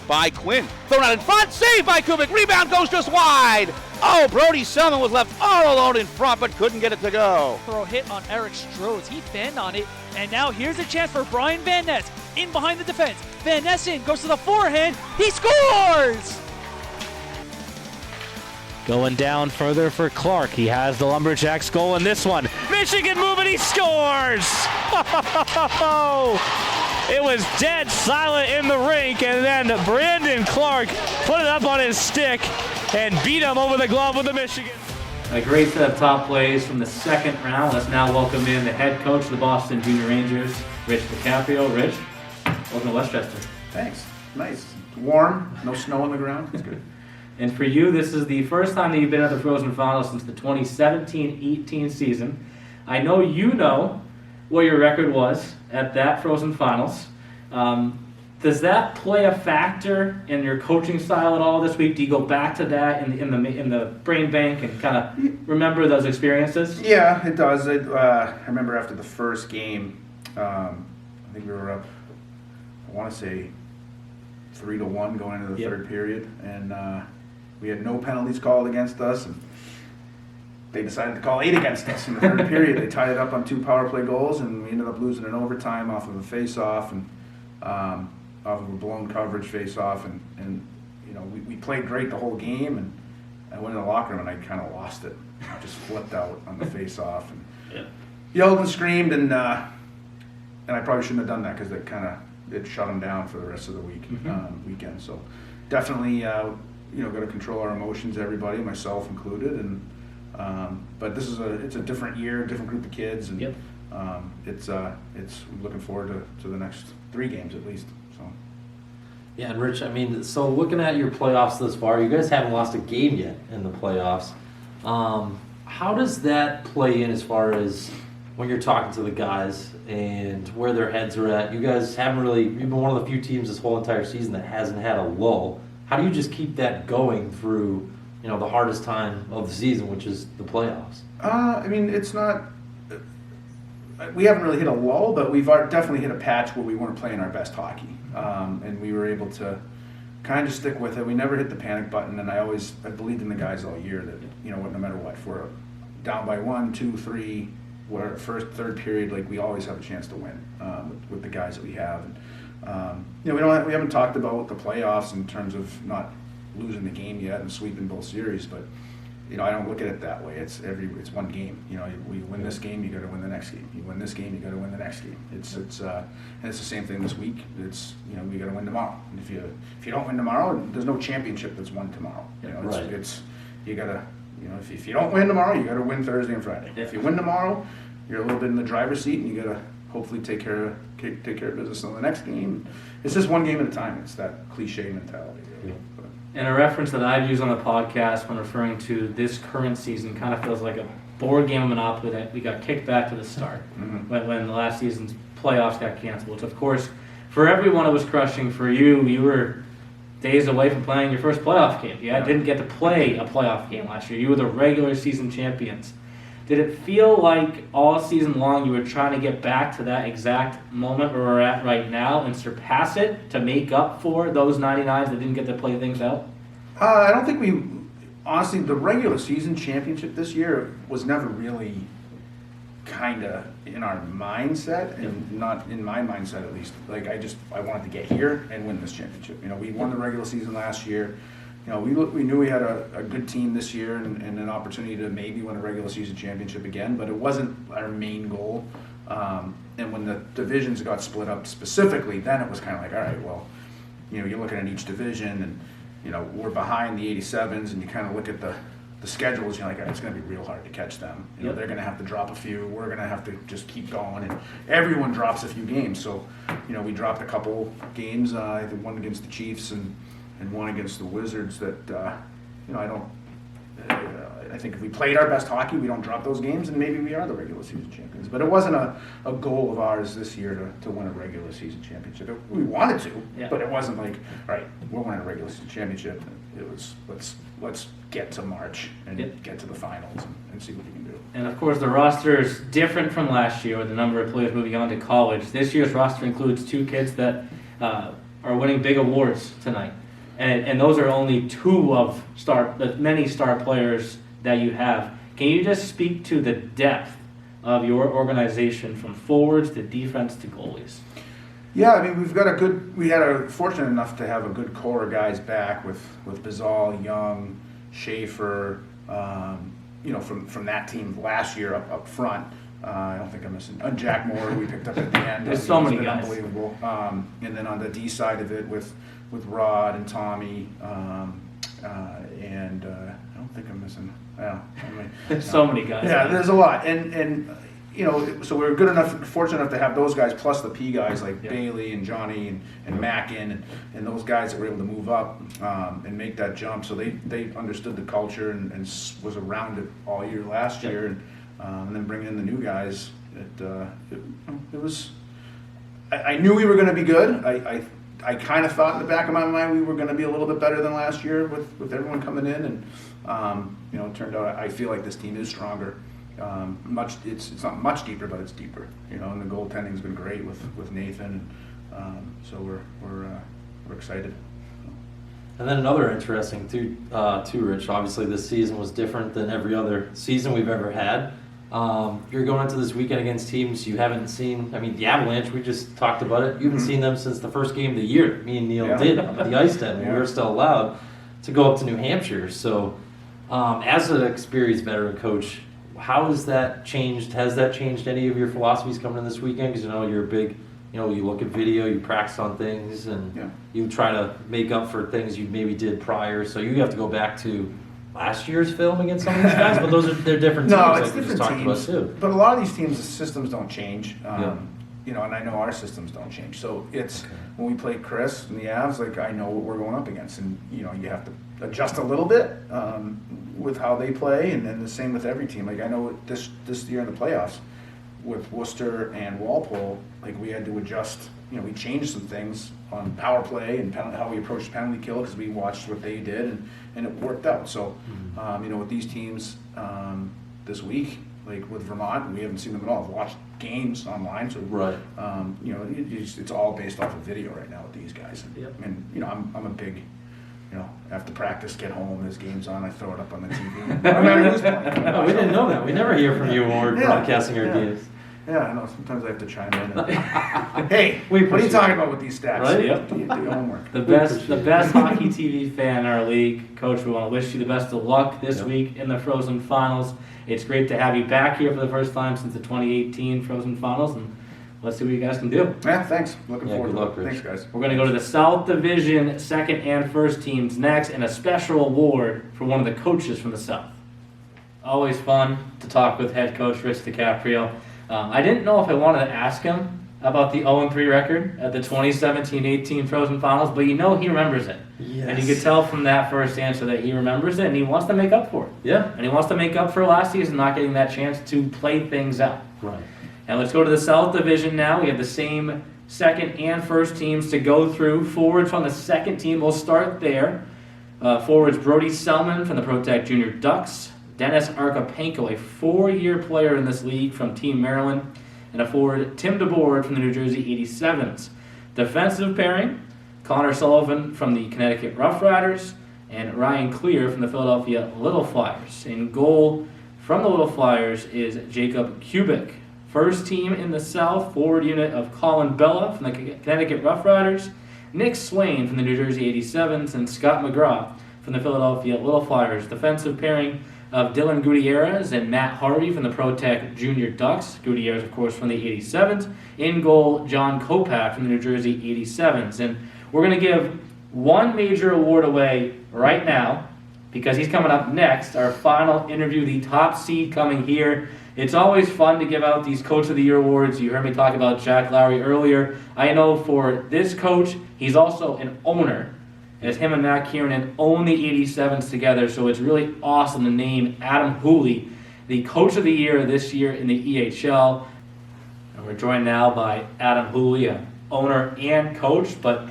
by Quinn. Thrown out in front, saved by Kubik. Rebound goes just wide. Oh, Brody Selman was left all alone in front, but couldn't get it to go. Throw hit on Eric Strohs. He fanned on it, and now here's a chance for Brian Van Ness. In behind the defense. Van Ness in, goes to the forehand. He scores! Going down further for Clark. He has the Lumberjacks goal in this one. Michigan move and he scores! It was dead silent in the rink, and then Brandon Clark put it up on his stick and beat him over the glove with the Michigan. A great set of top plays from the second round. Let's now welcome in the head coach of the Boston Junior Rangers, Rich DiCaprio. Rich, welcome to Westchester. Thanks. Nice. It's warm. No snow on the ground. It's good. And for you, this is the first time that you've been at the Frozen Finals since the 2017-18 season. I know you know what your record was at that Frozen Finals. Does that play a factor in your coaching style at all this week? Do you go back to that in the brain bank and kind of remember those experiences? Yeah, it does. I remember after the first game, I think we were up, I want to say 3-1 going into the third period, and we had no penalties called against us, and they decided to call 8 against us in the third period. They tied it up on 2 power play goals, and we ended up losing in overtime off of a face-off and off of a blown coverage face-off, and you know, we played great the whole game, and I went in the locker room and I kind of lost it. I just flipped out on the face-off and yelled and screamed, and I probably shouldn't have done that because it shut them down for the rest of the weekend. So definitely, got to control our emotions, everybody, myself included, and but it's a different year, different group of kids, and it's looking forward to the next 3 games at least. So. Yeah, and Rich, I mean, so looking at your playoffs thus far, you guys haven't lost a game yet in the playoffs. How does that play in as far as when you're talking to the guys and where their heads are at? You guys haven't really, you've been one of the few teams this whole entire season that hasn't had a lull. How do you just keep that going through, the hardest time of the season, which is the playoffs? I mean, it's not, we haven't really hit a lull, but we've definitely hit a patch where we weren't playing our best hockey. And we were able to kind of stick with it. We never hit the panic button, and I believed in the guys all year that, no matter what, if we're down by 1, 2, 3, we're first, third period, like we always have a chance to win with the guys that we have. And, we haven't talked about the playoffs in terms of not losing the game yet and sweeping both series, but I don't look at it that way. It's one game. We win this game, you got to win the next game. You win this game, you got to win the next game. It's the same thing this week. It's we got to win tomorrow. And if you don't win tomorrow, there's no championship that's won tomorrow. It's you got to if you don't win tomorrow, you got to win Thursday and Friday. If you win tomorrow, you're a little bit in the driver's seat, and you got to hopefully take care of business on the next game. It's just one game at a time. It's that cliche mentality. Really. Yeah. And a reference that I've used on the podcast when referring to this current season kind of feels like a board game of Monopoly that we got kicked back to the start when the last season's playoffs got canceled, which of course for everyone it was crushing. For you were days away from playing your first playoff game. You didn't get to play a playoff game last year. You were the regular season champions. Did it feel like all season long you were trying to get back to that exact moment where we're at right now and surpass it to make up for those 99s that didn't get to play things out? I don't think honestly, the regular season championship this year was never really kind of in our mindset, and not in my mindset at least. Like I wanted to get here and win this championship. We won the regular season last year. We knew we had a good team this year and an opportunity to maybe win a regular season championship again, but it wasn't our main goal. And when the divisions got split up specifically, then it was kind of like, all right, well, you're looking at each division, and we're behind the 87s, and you kind of look at the schedules, you're like, it's going to be real hard to catch them. They're going to have to drop a few. We're going to have to just keep going, and everyone drops a few games. So, we dropped a couple games, either one against the Chiefs and one against the Wizards that, I think if we played our best hockey, we don't drop those games, and maybe we are the regular season champions. But it wasn't a goal of ours this year to win a regular season championship. We wanted to, but it wasn't like, all right, we're winning a regular season championship. It was, let's get to March and get to the finals and see what we can do. And of course, the roster is different from last year with the number of players moving on to college. This year's roster includes 2 kids that are winning big awards tonight. And those are only 2 of the many star players that you have. Can you just speak to the depth of your organization from forwards to defense to goalies? Yeah, I mean, we had fortunate enough to have a good core of guys back with Bazal, Young, Schaefer, from that team last year up front. I don't think I'm missing Jack Moore, who we picked up at the end. There's so many guys. Unbelievable. And then on the D side of it with Rod and Tommy, and I don't think I'm missing. There's so many guys. Yeah, there's a lot, and so we were fortunate enough to have those guys plus the P guys like Bailey and Johnny and Mackin and those guys that were able to move up and make that jump. So they understood the culture and was around it all year last year, and then bringing in the new guys. It was. I knew we were going to be good. I kind of thought in the back of my mind we were going to be a little bit better than last year with everyone coming in, and it turned out I feel like this team is stronger. It's not much deeper, but it's deeper. And the goaltending's been great with Nathan, and so we're excited. And then another interesting too, Rich. Obviously, this season was different than every other season we've ever had. You're going into this weekend against teams you haven't seen. I mean, the Avalanche, we just talked about it. You haven't seen them since the first game of the year. Me and Neil did on the ice then when we were still allowed to go up to New Hampshire. So, as an experienced veteran coach, how has that changed? Has that changed any of your philosophies coming in this weekend? Because you're a big, you look at video, you practice on things, and you try to make up for things you maybe did prior. So you have to go back to last year's film against some of these guys, but they're different teams. No, like it's we just different talked teams. about too. But a lot of these teams, the systems don't change. Yeah. You know, and I know our systems don't change. So it's when we play Chris and the Avs, like I know what we're going up against, and you know you have to adjust a little bit with how they play, and then the same with every team. Like I know this year in the playoffs with Worcester and Walpole, like we had to adjust. You know, we changed some things on power play and how we approached penalty kill because we watched what they did and it worked out. So, you know, with these teams this week, like with Vermont, we haven't seen them at all. I've watched games online, so Right. you know, it's all based off of video right now with these guys. Yep. And you know, I'm a big, you know, after practice, get home, there's games on, I throw it up on the TV. No matter who's playing. No, we didn't know that. We never hear from you when we're Yeah, broadcasting our yeah. games. Yeah, I know. Sometimes I have to chime in. And, hey, We what are you appreciate talking it. about with these stats? Right? Yep. Do your homework. The best hockey TV fan in our league. Coach, we want to wish you the best of luck this week in the Frozen Finals. It's great to have you back here for the first time since the 2018 Frozen Finals, and let's see what you guys can do. Yeah, thanks. Looking Yeah, forward good to luck, it. Rich. Thanks, guys. We're going to go to the South Division second and first teams next, and a special award for one of the coaches from the South. Always fun to talk with head coach Rich DiCaprio. I didn't know if I wanted to ask him about the 0-3 record at the 2017-18 Frozen Finals, but you know he remembers it. Yes. And you could tell from that first answer that he remembers it, and he wants to make up for it. Yeah. And he wants to make up for last season not getting that chance to play things out. Right. And let's go to the South Division now. We have the same second and first teams to go through. Forwards from the second team, we'll start there. Forwards Brody Selman from the Protect Junior Ducks. Dennis Arkapenko, a 4-year player in this league from Team Maryland. And a forward, Tim DeBoard from the New Jersey 87s. Defensive pairing, Connor Sullivan from the Connecticut Rough Riders. And Ryan Clear from the Philadelphia Little Flyers. In goal from the Little Flyers is Jacob Kubik. First team in the South, forward unit of Colin Bella from the Connecticut Rough Riders, Nick Swain from the New Jersey 87s, and Scott McGraw from the Philadelphia Little Flyers. Defensive pairing of Dylan Gutierrez and Matt Harvey from the ProTech Junior Ducks. Gutierrez, of course, from the 87s. In goal, John Kopak from the New Jersey 87s. And we're going to give one major award away right now because he's coming up next. Our final interview, the top seed coming here. It's always fun to give out these Coach of the Year awards. You heard me talk about Jack Lowry earlier. I know for this coach, he's also an owner, as him and Matt Kiernan own the 87s together, so it's really awesome to name Adam Hooley the Coach of the Year this year in the EHL. And we're joined now by Adam Hooley, an owner and coach, but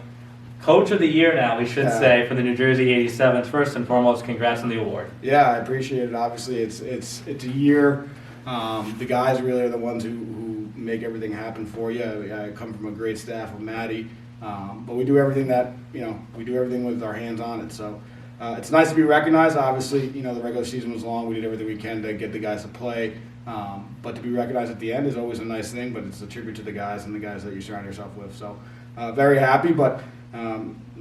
Coach of the Year now, we should say, for the New Jersey 87s. First and foremost, congrats on the award. Yeah, I appreciate it. Obviously, it's a year. The guys really are the ones who make everything happen for you. I come from a great staff of Maddie, but we do everything we do everything with our hands on it. So it's nice to be recognized. Obviously, the regular season was long. We did everything we can to get the guys to play. But to be recognized at the end is always a nice thing, but it's a tribute to the guys and the guys that you surround yourself with. So very happy, but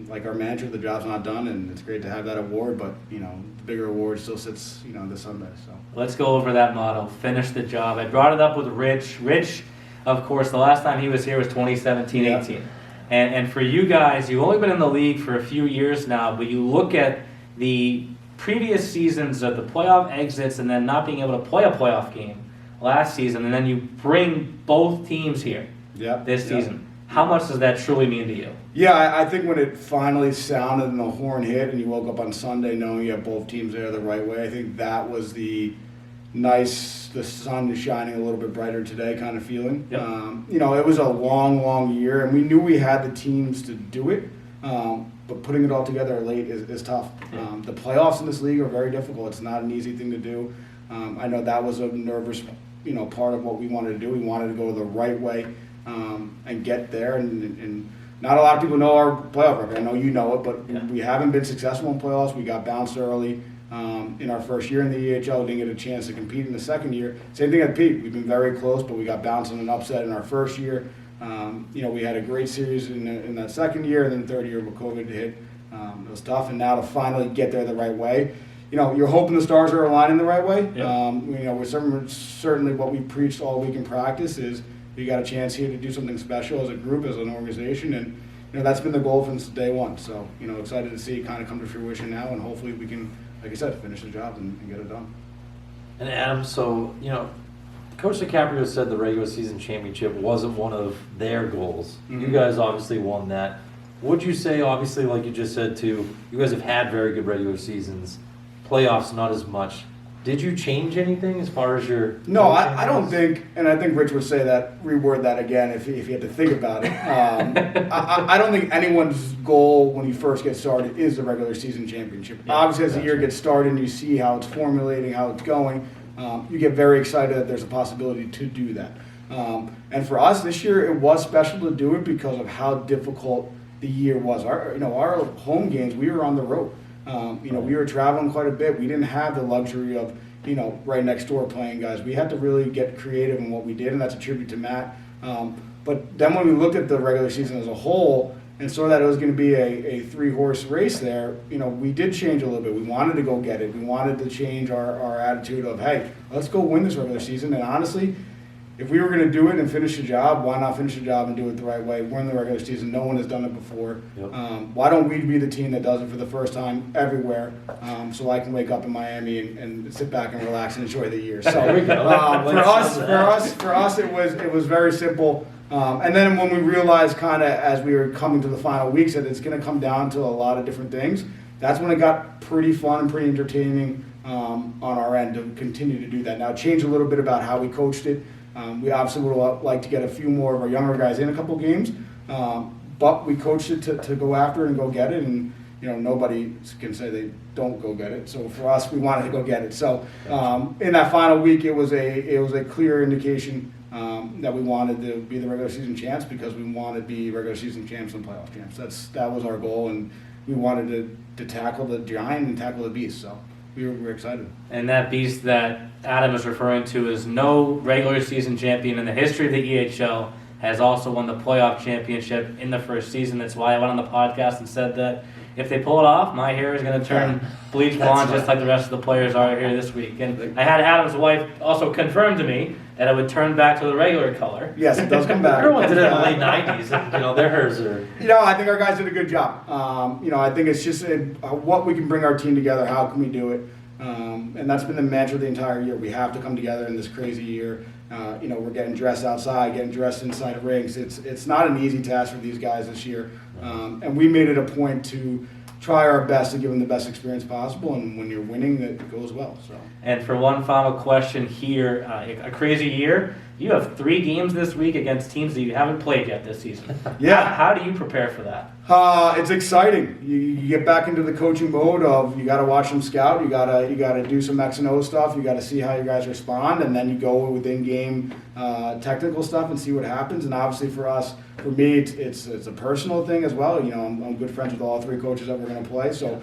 like our manager, the job's not done, and it's great to have that award, but the bigger award still sits this Sunday. So let's go over that motto, finish the job. I brought it up with Rich. Rich, of course, the last time he was here was 2017-18. Yeah. And for you guys, you've only been in the league for a few years now, but you look at the previous seasons of the playoff exits and then not being able to play a playoff game last season, and then you bring both teams here this season. How much does that truly mean to you? Yeah, I think when it finally sounded and the horn hit and you woke up on Sunday knowing you have both teams there the right way, I think that was the sun is shining a little bit brighter today kind of feeling. Yep. It was a long year, and we knew we had the teams to do it, but putting it all together late is tough. Yeah. The playoffs in this league are very difficult. It's not an easy thing to do. I know that was a nervous, part of what we wanted to do. We wanted to go the right way and get there, and not a lot of people know our playoff record. I know you know it, but we haven't been successful in playoffs. We got bounced early in our first year in the EHL, didn't get a chance to compete in the second year. Same thing at Pete. We've been very close, but we got bounced in an upset in our first year. We had a great series in that second year, and then the third year when COVID hit, it was tough. And now to finally get there the right way, you're hoping the stars are aligning the right way. Yep. We're certainly what we preached all week in practice is we got a chance here to do something special as a group, as an organization, and that's been the goal since day one. So excited to see it kind of come to fruition now, and hopefully we can like I said, finish the job and get it done. And Adam, so, Coach DiCaprio said the regular season championship wasn't one of their goals. Mm-hmm. You guys obviously won that. Would you say, obviously, like you just said too, you guys have had very good regular seasons, playoffs not as much. Did you change anything as far as your... No, I don't think, and I think Rich would say that, reword that again if he had to think about it. I don't think anyone's goal when you first get started is the regular season championship. Yeah, Obviously, as the year gets started and you see how it's formulating, how it's going, you get very excited that there's a possibility to do that. And for us this year, it was special to do it because of how difficult the year was. Our home games, we were on the road. We were traveling quite a bit. We didn't have the luxury of, right next door playing guys. We had to really get creative in what we did, and that's a tribute to Matt. But then when we looked at the regular season as a whole and saw that it was going to be a three-horse race there, we did change a little bit. We wanted to go get it. We wanted to change our attitude of, hey, let's go win this regular season. And honestly, if we were going to do it and finish the job, why not finish the job and do it the right way? We're in the regular season. No one has done it before. Yep. Why don't we be the team that does it for the first time everywhere, so I can wake up in Miami and sit back and relax and enjoy the year? So for us, it was very simple. And then when we realized kind of as we were coming to the final weeks that it's going to come down to a lot of different things, that's when it got pretty fun and pretty entertaining on our end to continue to do that. Now, change a little bit about how we coached it. We obviously would like to get a few more of our younger guys in a couple games, but we coached it to go after it and go get it, and nobody can say they don't go get it. So for us, we wanted to go get it. So in that final week, it was a clear indication that we wanted to be the regular season champs because we wanted to be regular season champs and playoff champs. That was our goal, and we wanted to tackle the giant and tackle the beast. So we were excited. And that beast that Adam is referring to is no regular season champion in the history of the EHL has also won the playoff championship in the first season. That's why I went on the podcast and said that if they pull it off, my hair is going to turn bleach blonde just like the rest of the players are here this week. And I had Adam's wife also confirm to me that it would turn back to the regular color. Yes, it does come back. Everyone did it in the late 90s, and their hairs are... I think our guys did a good job. I think it's just what we can bring our team together, how can we do it? And that's been the mantra the entire year. We have to come together in this crazy year. We're getting dressed outside, getting dressed inside of rings. It's not an easy task for these guys this year. And we made it a point to try our best to give them the best experience possible. And when you're winning, that goes well. So. And for one final question here, a crazy year. You have 3 games this week against teams that you haven't played yet this season. Yeah. How do you prepare for that? It's exciting. You get back into the coaching mode of you got to watch them scout. You got to do some X and O stuff. You got to see how your guys respond, and then you go within game technical stuff and see what happens. And obviously for me, it's a personal thing as well. I'm good friends with all 3 coaches that we're going to play, so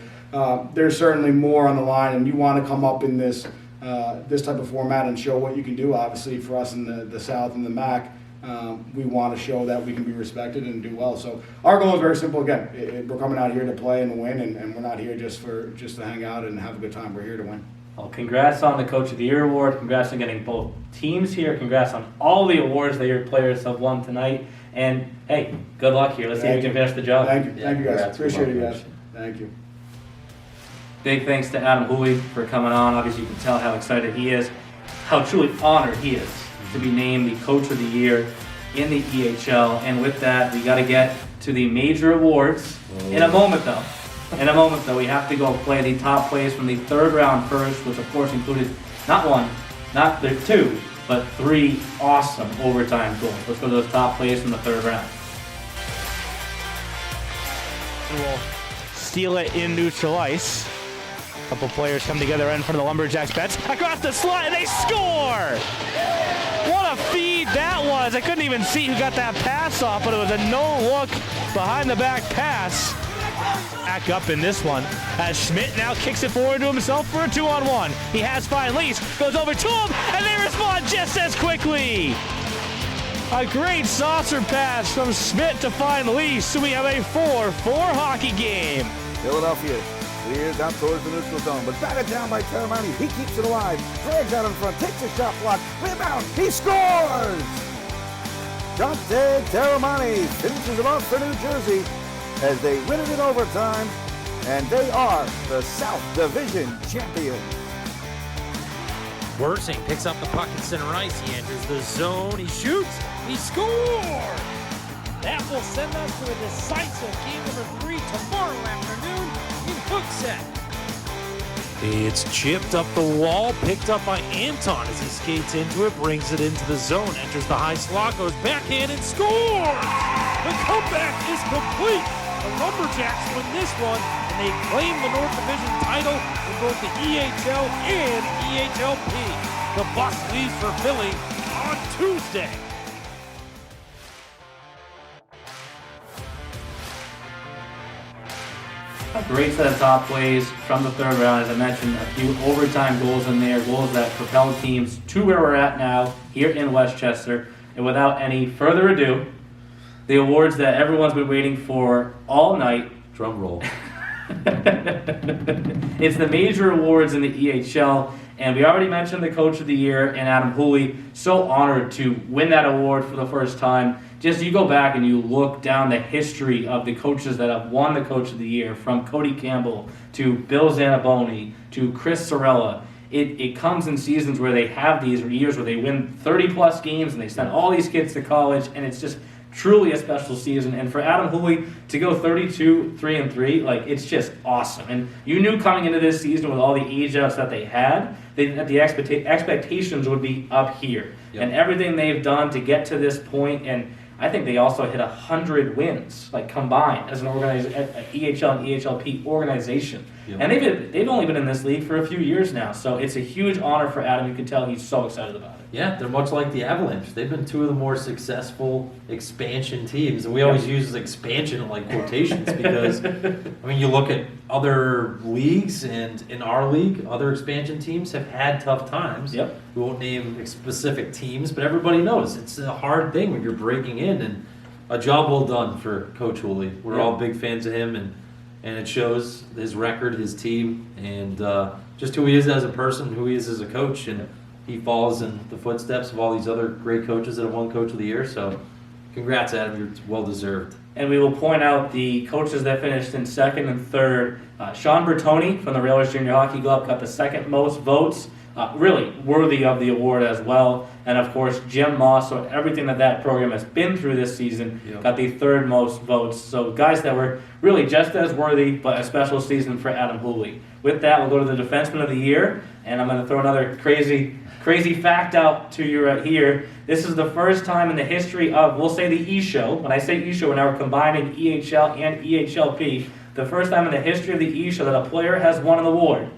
there's certainly more on the line, and you want to come up in this type of format and show what you can do. Obviously, for us in the South and the MAC. We want to show that we can be respected and do well. So our goal is very simple. Again, we're coming out here to play and win, and we're not here just to hang out and have a good time. We're here to win. Well, congrats on the Coach of the Year award. Congrats on getting both teams here. Congrats on all the awards that your players have won tonight. And hey, good luck here. Let's see if we can finish the job. Thank you, guys. Appreciate it, guys. Thank you. Big thanks to Adam Hooley for coming on. Obviously, you can tell how excited he is, how truly honored he is to be named the Coach of the Year in the EHL. And with that, we got to get to the major awards in a moment, though. We have to go play the top plays from the 3rd round first, which of course included not 1, not 2, but 3 awesome overtime goals. Let's go to those top plays from the 3rd round. We'll steal it in neutral ice. A couple players come together in front of the Lumberjacks bench. Across the slot, and they score! What a feed that was. I couldn't even see who got that pass off, but it was a no-look behind-the-back pass. Back up in this one as Schmidt now kicks it forward to himself for a 2-on-1. He has fine Lease, goes over to him, and they respond just as quickly. A great saucer pass from Schmidt to find Lease, so we have a 4-4 hockey game. Philadelphia clears out towards the neutral zone, but batted down by Terramani. He keeps it alive, drags out in front, takes a shot block, rebound, he scores! Dante Terramani finishes it off for New Jersey as they win it in overtime, and they are the South Division champions. Worsing picks up the puck in center ice. He enters the zone. He shoots. He scores! That will send us to a decisive game number 3 tomorrow afternoon in Hooksett. It's chipped up the wall, picked up by Anton as he skates into it, brings it into the zone, enters the high slot, goes backhand and scores! The comeback is complete. The Lumberjacks win this one, and they claim the North Division title in both the EHL and EHLP. The bus leaves for Philly on Tuesday. A great set of top plays from the third round. As I mentioned, a few overtime goals in there, goals that propelled teams to where we're at now here in Westchester. And without any further ado, the awards that everyone's been waiting for all night. Drum roll. It's the major awards in the EHL, and we already mentioned the Coach of the Year and Adam Hooley. So honored to win that award for the first time. Just you go back and you look down the history of the coaches that have won the Coach of the Year, from Cody Campbell to Bill Zanaboni to Chris Cerella. It comes in seasons where they have these years where they win 30-plus games and they send all these kids to college, and it's just truly a special season. And for Adam Hooley to go 32-3-3, like, it's just awesome. And you knew coming into this season with all the age outs that they had, that the expectations would be up here. Yep. And everything they've done to get to this point, and I think they also hit 100 wins, like, combined as an EHL and EHLP organization. Yep. And they've only been in this league for a few years now, so it's a huge honor for Adam. You can tell he's so excited about it. Yeah, they're much like the Avalanche. They've been two of the more successful expansion teams, and we always use expansion in like quotations because, I mean, you look at other leagues, and in our league, other expansion teams have had tough times. Yep. We won't name specific teams, but everybody knows it's a hard thing when you're breaking in, and a job well done for Coach Hooley. We're all big fans of him, and it shows his record, his team, and just who he is as a person, who he is as a coach, and he follows in the footsteps of all these other great coaches that have won Coach of the Year. So congrats, Adam. You're well-deserved. And we will point out the coaches that finished in second and third. Sean Bertoni from the Railers Junior Hockey Club got the second most votes. Really worthy of the award as well. And, of course, Jim Mosso, everything that program has been through this season, got the third most votes. So guys that were really just as worthy, but a special season for Adam Hooley. With that, we'll go to the Defenseman of the Year, and I'm going to throw another crazy fact out to you right here. This is the first time in the history of, we'll say, the E-Show. When I say E-Show, we're now combining EHL and EHLP. The first time in the history of the E-Show that a player has won an award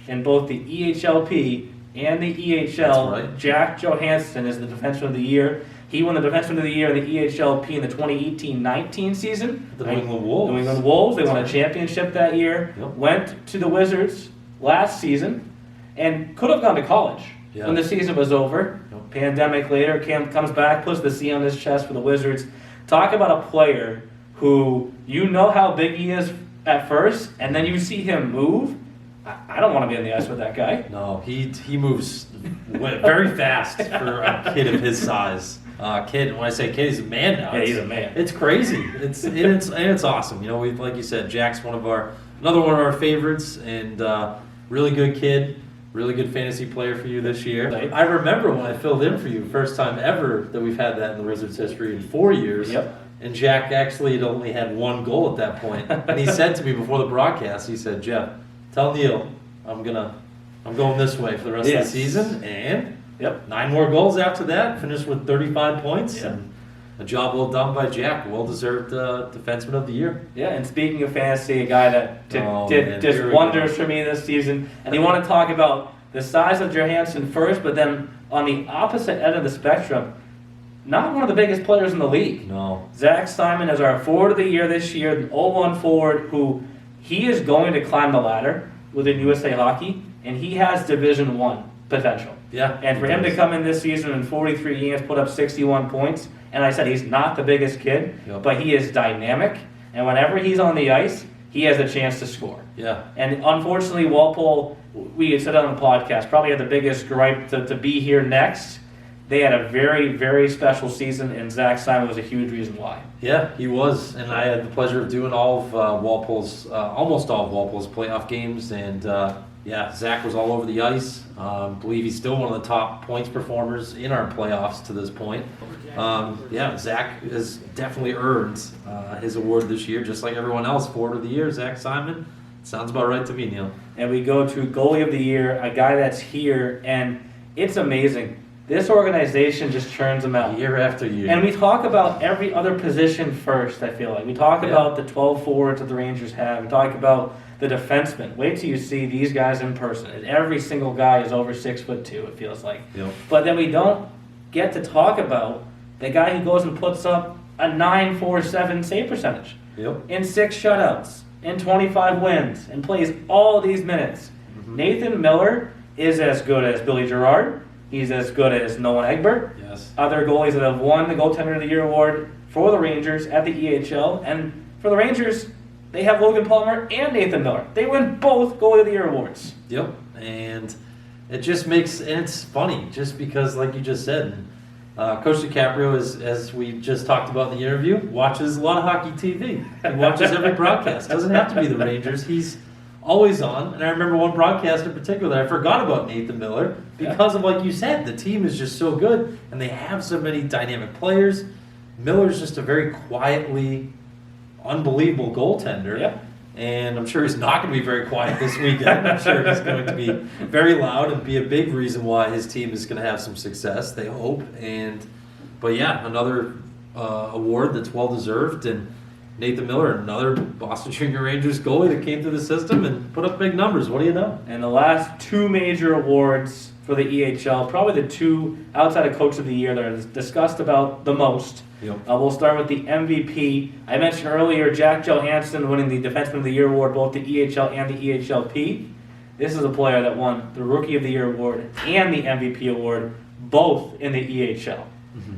in both the EHLP and the EHL. That's right. Jack Johansson is the Defenseman of the Year. He won the Defenseman of the Year in the EHLP in the 2018-19 season. The New England Wolves. New England Wolves. They won a championship that year. Yep. Went to the Wizards last season and could have gone to college when the season was over. Yep. Pandemic later, comes back, puts the C on his chest for the Wizards. Talk about a player who you know how big he is at first, and then you see him move. I don't want to be on the ice with that guy. No, he moves very fast for a kid of his size. When I say kid, he's a man now. Yeah, he's a man. It's crazy. It's awesome. You know, we, like you said, Jack's another one of our favorites, and really good kid, really good fantasy player for you this year. Right. I remember when I filled in for you, first time ever that we've had that in the Wizards' history in 4 years. Yep. And Jack actually had only had one goal at that point. And he said to me before the broadcast, he said, "Jeff, tell Neil I'm going this way for the rest of the season." And 9 more goals after that, finished with 35 points. Yep. And a job well done by Jack, well-deserved Defenseman of the Year. Yeah, and speaking of fantasy, a guy that did just wonders for me this season. And you want to talk about the size of Johansson first, but then on the opposite end of the spectrum, not one of the biggest players in the league. No. Zach Simon is our forward of the year this year, an 0-1 forward who he is going to climb the ladder within USA Hockey, and he has Division I potential. Yeah. And for him to come in this season in 43 games, put up 61 points, and I said he's not the biggest kid, but he is dynamic, and whenever he's on the ice, he has a chance to score. Yeah. And unfortunately, Walpole, we said on the podcast, probably had the biggest gripe to be here next. They had a very, very special season, and Zach Simon was a huge reason why. Yeah, he was, and I had the pleasure of doing almost all of Walpole's playoff games, and Zach was all over the ice. I believe he's still one of the top points performers in our playoffs to this point. Zach has definitely earned his award this year, just like everyone else. Forward of the year, Zach Simon. Sounds about right to me, Neil. And we go to goalie of the year, a guy that's here, and it's amazing. This organization just churns them out. Year after year. And we talk about every other position first, I feel like. We talk about the 12 forwards that the Rangers have. We talk about the defensemen. Wait till you see these guys in person. And every single guy is over 6'2", it feels like. Yep. But then we don't get to talk about the guy who goes and puts up a .947 save percentage in 6 shutouts, in 25 wins, and plays all these minutes. Mm-hmm. Nathan Miller is as good as Billy Gerard. He's as good as Nolan Egbert. Yes. Other goalies that have won the Goaltender of the Year award for the Rangers at the EHL. And for the Rangers, they have Logan Palmer and Nathan Miller. They win both Goalie of the Year awards. Yep. And it just makes, and it's funny, just because, like you just said, Coach DiCaprio, as we just talked about in the interview, watches a lot of hockey TV. He watches every broadcast. Doesn't have to be the Rangers. He's always on. And I remember one broadcast in particular that I forgot about Nathan Miller because of, like you said, the team is just so good and they have so many dynamic players. Miller's just a very quietly unbelievable goaltender. Yep. And I'm sure he's not going to be very quiet this weekend. I'm sure he's going to be very loud and be a big reason why his team is going to have some success, they hope. But another award that's well-deserved. And Nathan Miller, another Boston Junior Rangers goalie that came through the system and put up big numbers. What do you know? And the last 2 major awards for the EHL, probably the 2 outside of Coach of the Year that are discussed about the most. Yep. We'll start with the MVP. I mentioned earlier Jack Johansson winning the Defenseman of the Year award, both the EHL and the EHLP. This is a player that won the Rookie of the Year award and the MVP award, both in the EHL.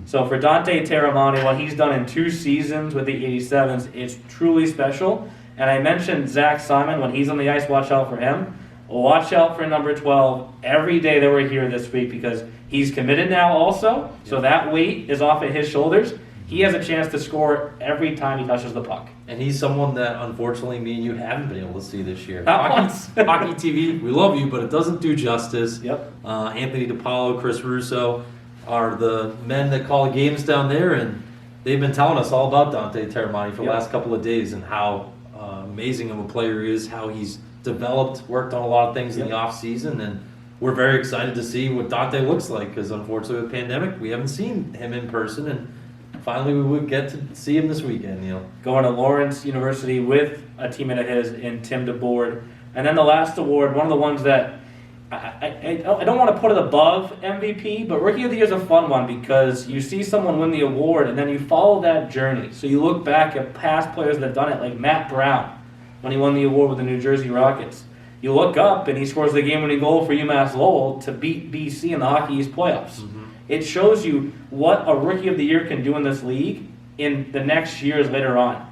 So for Dante Terramani, what he's done in 2 seasons with the 87s, it's truly special. And I mentioned Zach Simon, when he's on the ice, watch out for him. Watch out for number 12 every day that we're here this week because he's committed now also. So that weight is off of his shoulders. He has a chance to score every time he touches the puck. And he's someone that, unfortunately, me and you haven't been able to see this year. Not once. Hockey TV, we love you, but it doesn't do justice. Yep. Anthony DiPaolo, Chris Russo are the men that call the games down there, and they've been telling us all about Dante Terramani for the last couple of days and how amazing of a player he is, how he's developed, worked on a lot of things in the off-season, and we're very excited to see what Dante looks like because, unfortunately, with the pandemic, we haven't seen him in person, and finally we would get to see him this weekend, Neil. Going to Lawrence University with a teammate of his in Tim DeBoard. And then the last award, one of the ones that I don't want to put it above MVP, but Rookie of the Year is a fun one because you see someone win the award and then you follow that journey. So you look back at past players that have done it, like Matt Brown when he won the award with the New Jersey Rockets. You look up and he scores the game-winning goal for UMass Lowell to beat BC in the Hockey East playoffs. It shows you what a Rookie of the Year can do in this league in the next years later on.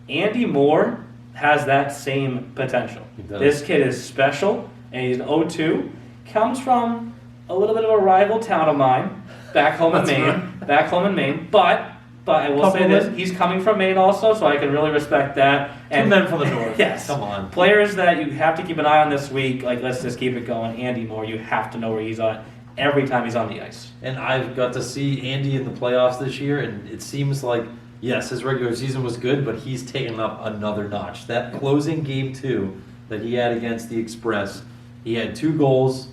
Andy Moore has that same potential. This kid is special, and he's an 0-2. Comes from a little bit of a rival town of mine, back home in Maine. But I will say this, he's coming from Maine also, so I can really respect that. And 2 men from the north. Yes. Come on. Players that you have to keep an eye on this week, like let's just keep it going. Andy Moore, you have to know where he's at every time he's on the ice. And I've got to see Andy in the playoffs this year, and it seems like, yes, his regular season was good, but he's taken up another notch. That closing game 2 that he had against the Express, he had 2 goals,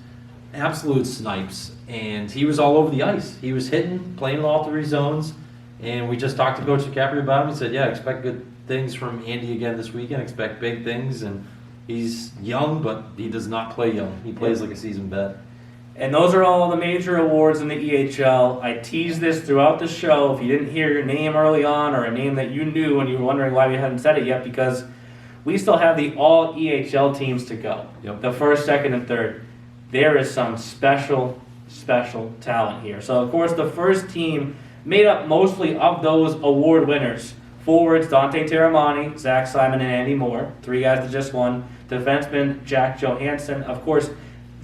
absolute snipes, and he was all over the ice. He was hitting, playing in all 3 zones, and we just talked to Coach DiCaprio about him. He said, expect good things from Andy again this weekend, expect big things, and he's young, but he does not play young. He plays like a seasoned vet. And those are all the major awards in the EHL. I teased this throughout the show. If you didn't hear your name early on or a name that you knew and you were wondering why we hadn't said it yet, because we still have the all-EHL teams to go. The first, second, and third. There is some special talent here. So, of course, the first team made up mostly of those award winners. Forwards, Dante Terramani, Zach Simon, and Andy Moore. 3 guys that just won. Defenseman, Jack Johansson. Of course,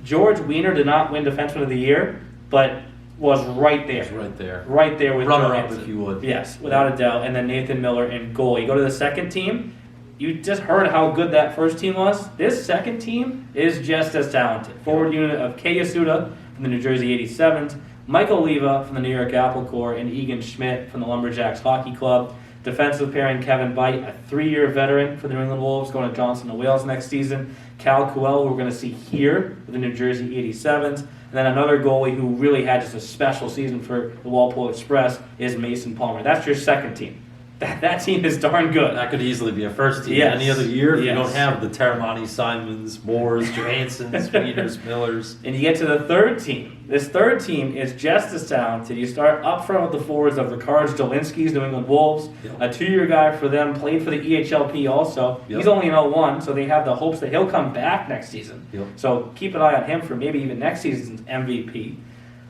George Weiner did not win Defenseman of the Year, but was right there. It's right there. Right there with runner up Johansson. if you would. Yes, without a doubt. And then Nathan Miller in goal. You go to the second team, you just heard how good that first team was. This second team is just as talented. Forward unit of Kei Yasuda from the New Jersey 87s, Michael Leva from the New York Apple Corps, and Egan Schmidt from the Lumberjacks Hockey Club. Defensive pairing Kevin Bite, a 3-year veteran for the New England Wolves, going to Johnson and Wales next season. Cal Coel, who we're going to see here with the New Jersey 87s. And then another goalie who really had just a special season for the Walpole Express is Mason Palmer. That's your second team. That team is darn good. That could easily be a first team Yes. any other year if you Yes. don't have the Terramani, Simons, Moores, Johanssons, Peters, Millers. And you get to the third team. This third team is just as talented. You start up front with the forwards of Ricard Dolinski's New England Wolves, a 2-year guy for them, played for the EHLP also. Yep. He's only in 01, so they have the hopes that he'll come back next season. Yep. So keep an eye on him for maybe even next season's MVP.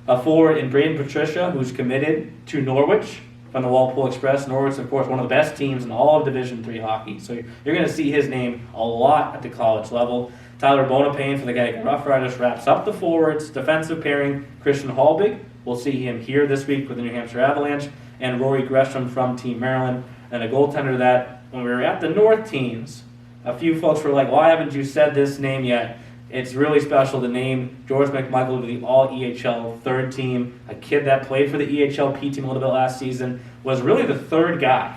A forward in Braden Patricia, who's committed to Norwich from the Walpole Express. Norwich, of course, one of the best teams in all of Division III hockey. So you're going to see his name a lot at the college level. Tyler Bonapane for the Geiger Rough Riders wraps up the forwards. Defensive pairing, Christian Halbig. We'll see him here this week with the New Hampshire Avalanche. And Rory Gresham from Team Maryland. And a goaltender that, when we were at the North teams, a few folks were like, why haven't you said this name yet? It's really special to name George McMichael to the All-EHL third team. A kid that played for the EHLP team a little bit last season, was really the third guy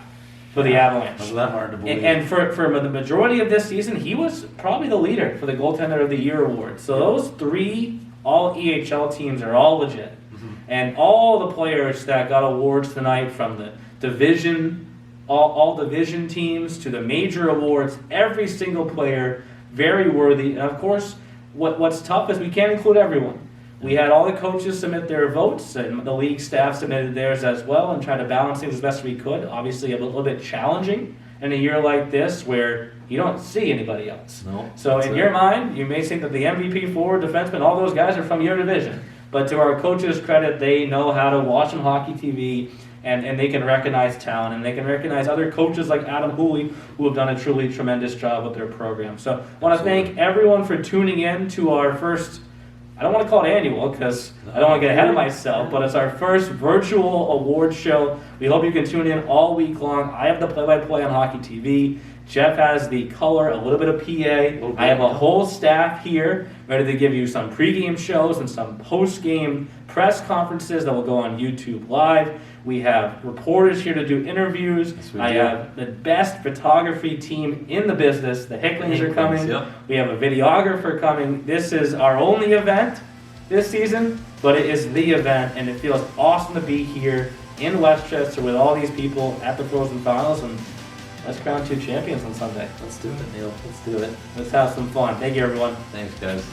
for the Avalanche. Wasn't that hard to believe? And for the majority of this season, he was probably the leader for the Goaltender of the Year award. So those 3 All-EHL teams are all legit. And all the players that got awards tonight, from the division, all division teams to the major awards, every single player very worthy. And of course, what's tough is we can't include everyone. We had all the coaches submit their votes, and the league staff submitted theirs as well, and tried to balance things as best we could. Obviously, a little bit challenging in a year like this where you don't see anybody else. No, so in your mind, you may think that the MVP, forward, defenseman, all those guys are from your division. But to our coaches' credit, they know how to watch on hockey TV, and they can recognize talent, and they can recognize other coaches like Adam Hooley, who have done a truly tremendous job with their program. So I want to thank everyone for tuning in to our first, I don't want to call it annual because I don't want to get ahead of myself, but it's our first virtual award show. We hope you can tune in all week long. I have the play-by-play on Hockey TV. Jeff has the color, a little bit of PA. I have a whole staff here ready to give you some pregame shows and some postgame press conferences that will go on YouTube Live. We have reporters here to do interviews. I have the best photography team in the business. The Hicklings are coming. Yep. We have a videographer coming. This is our only event this season, but it is the event, and it feels awesome to be here in Westchester with all these people at the Frozen Finals. And let's crown 2 champions on Sunday. Let's do it, Neil. Let's do it. Let's have some fun. Thank you, everyone. Thanks, guys.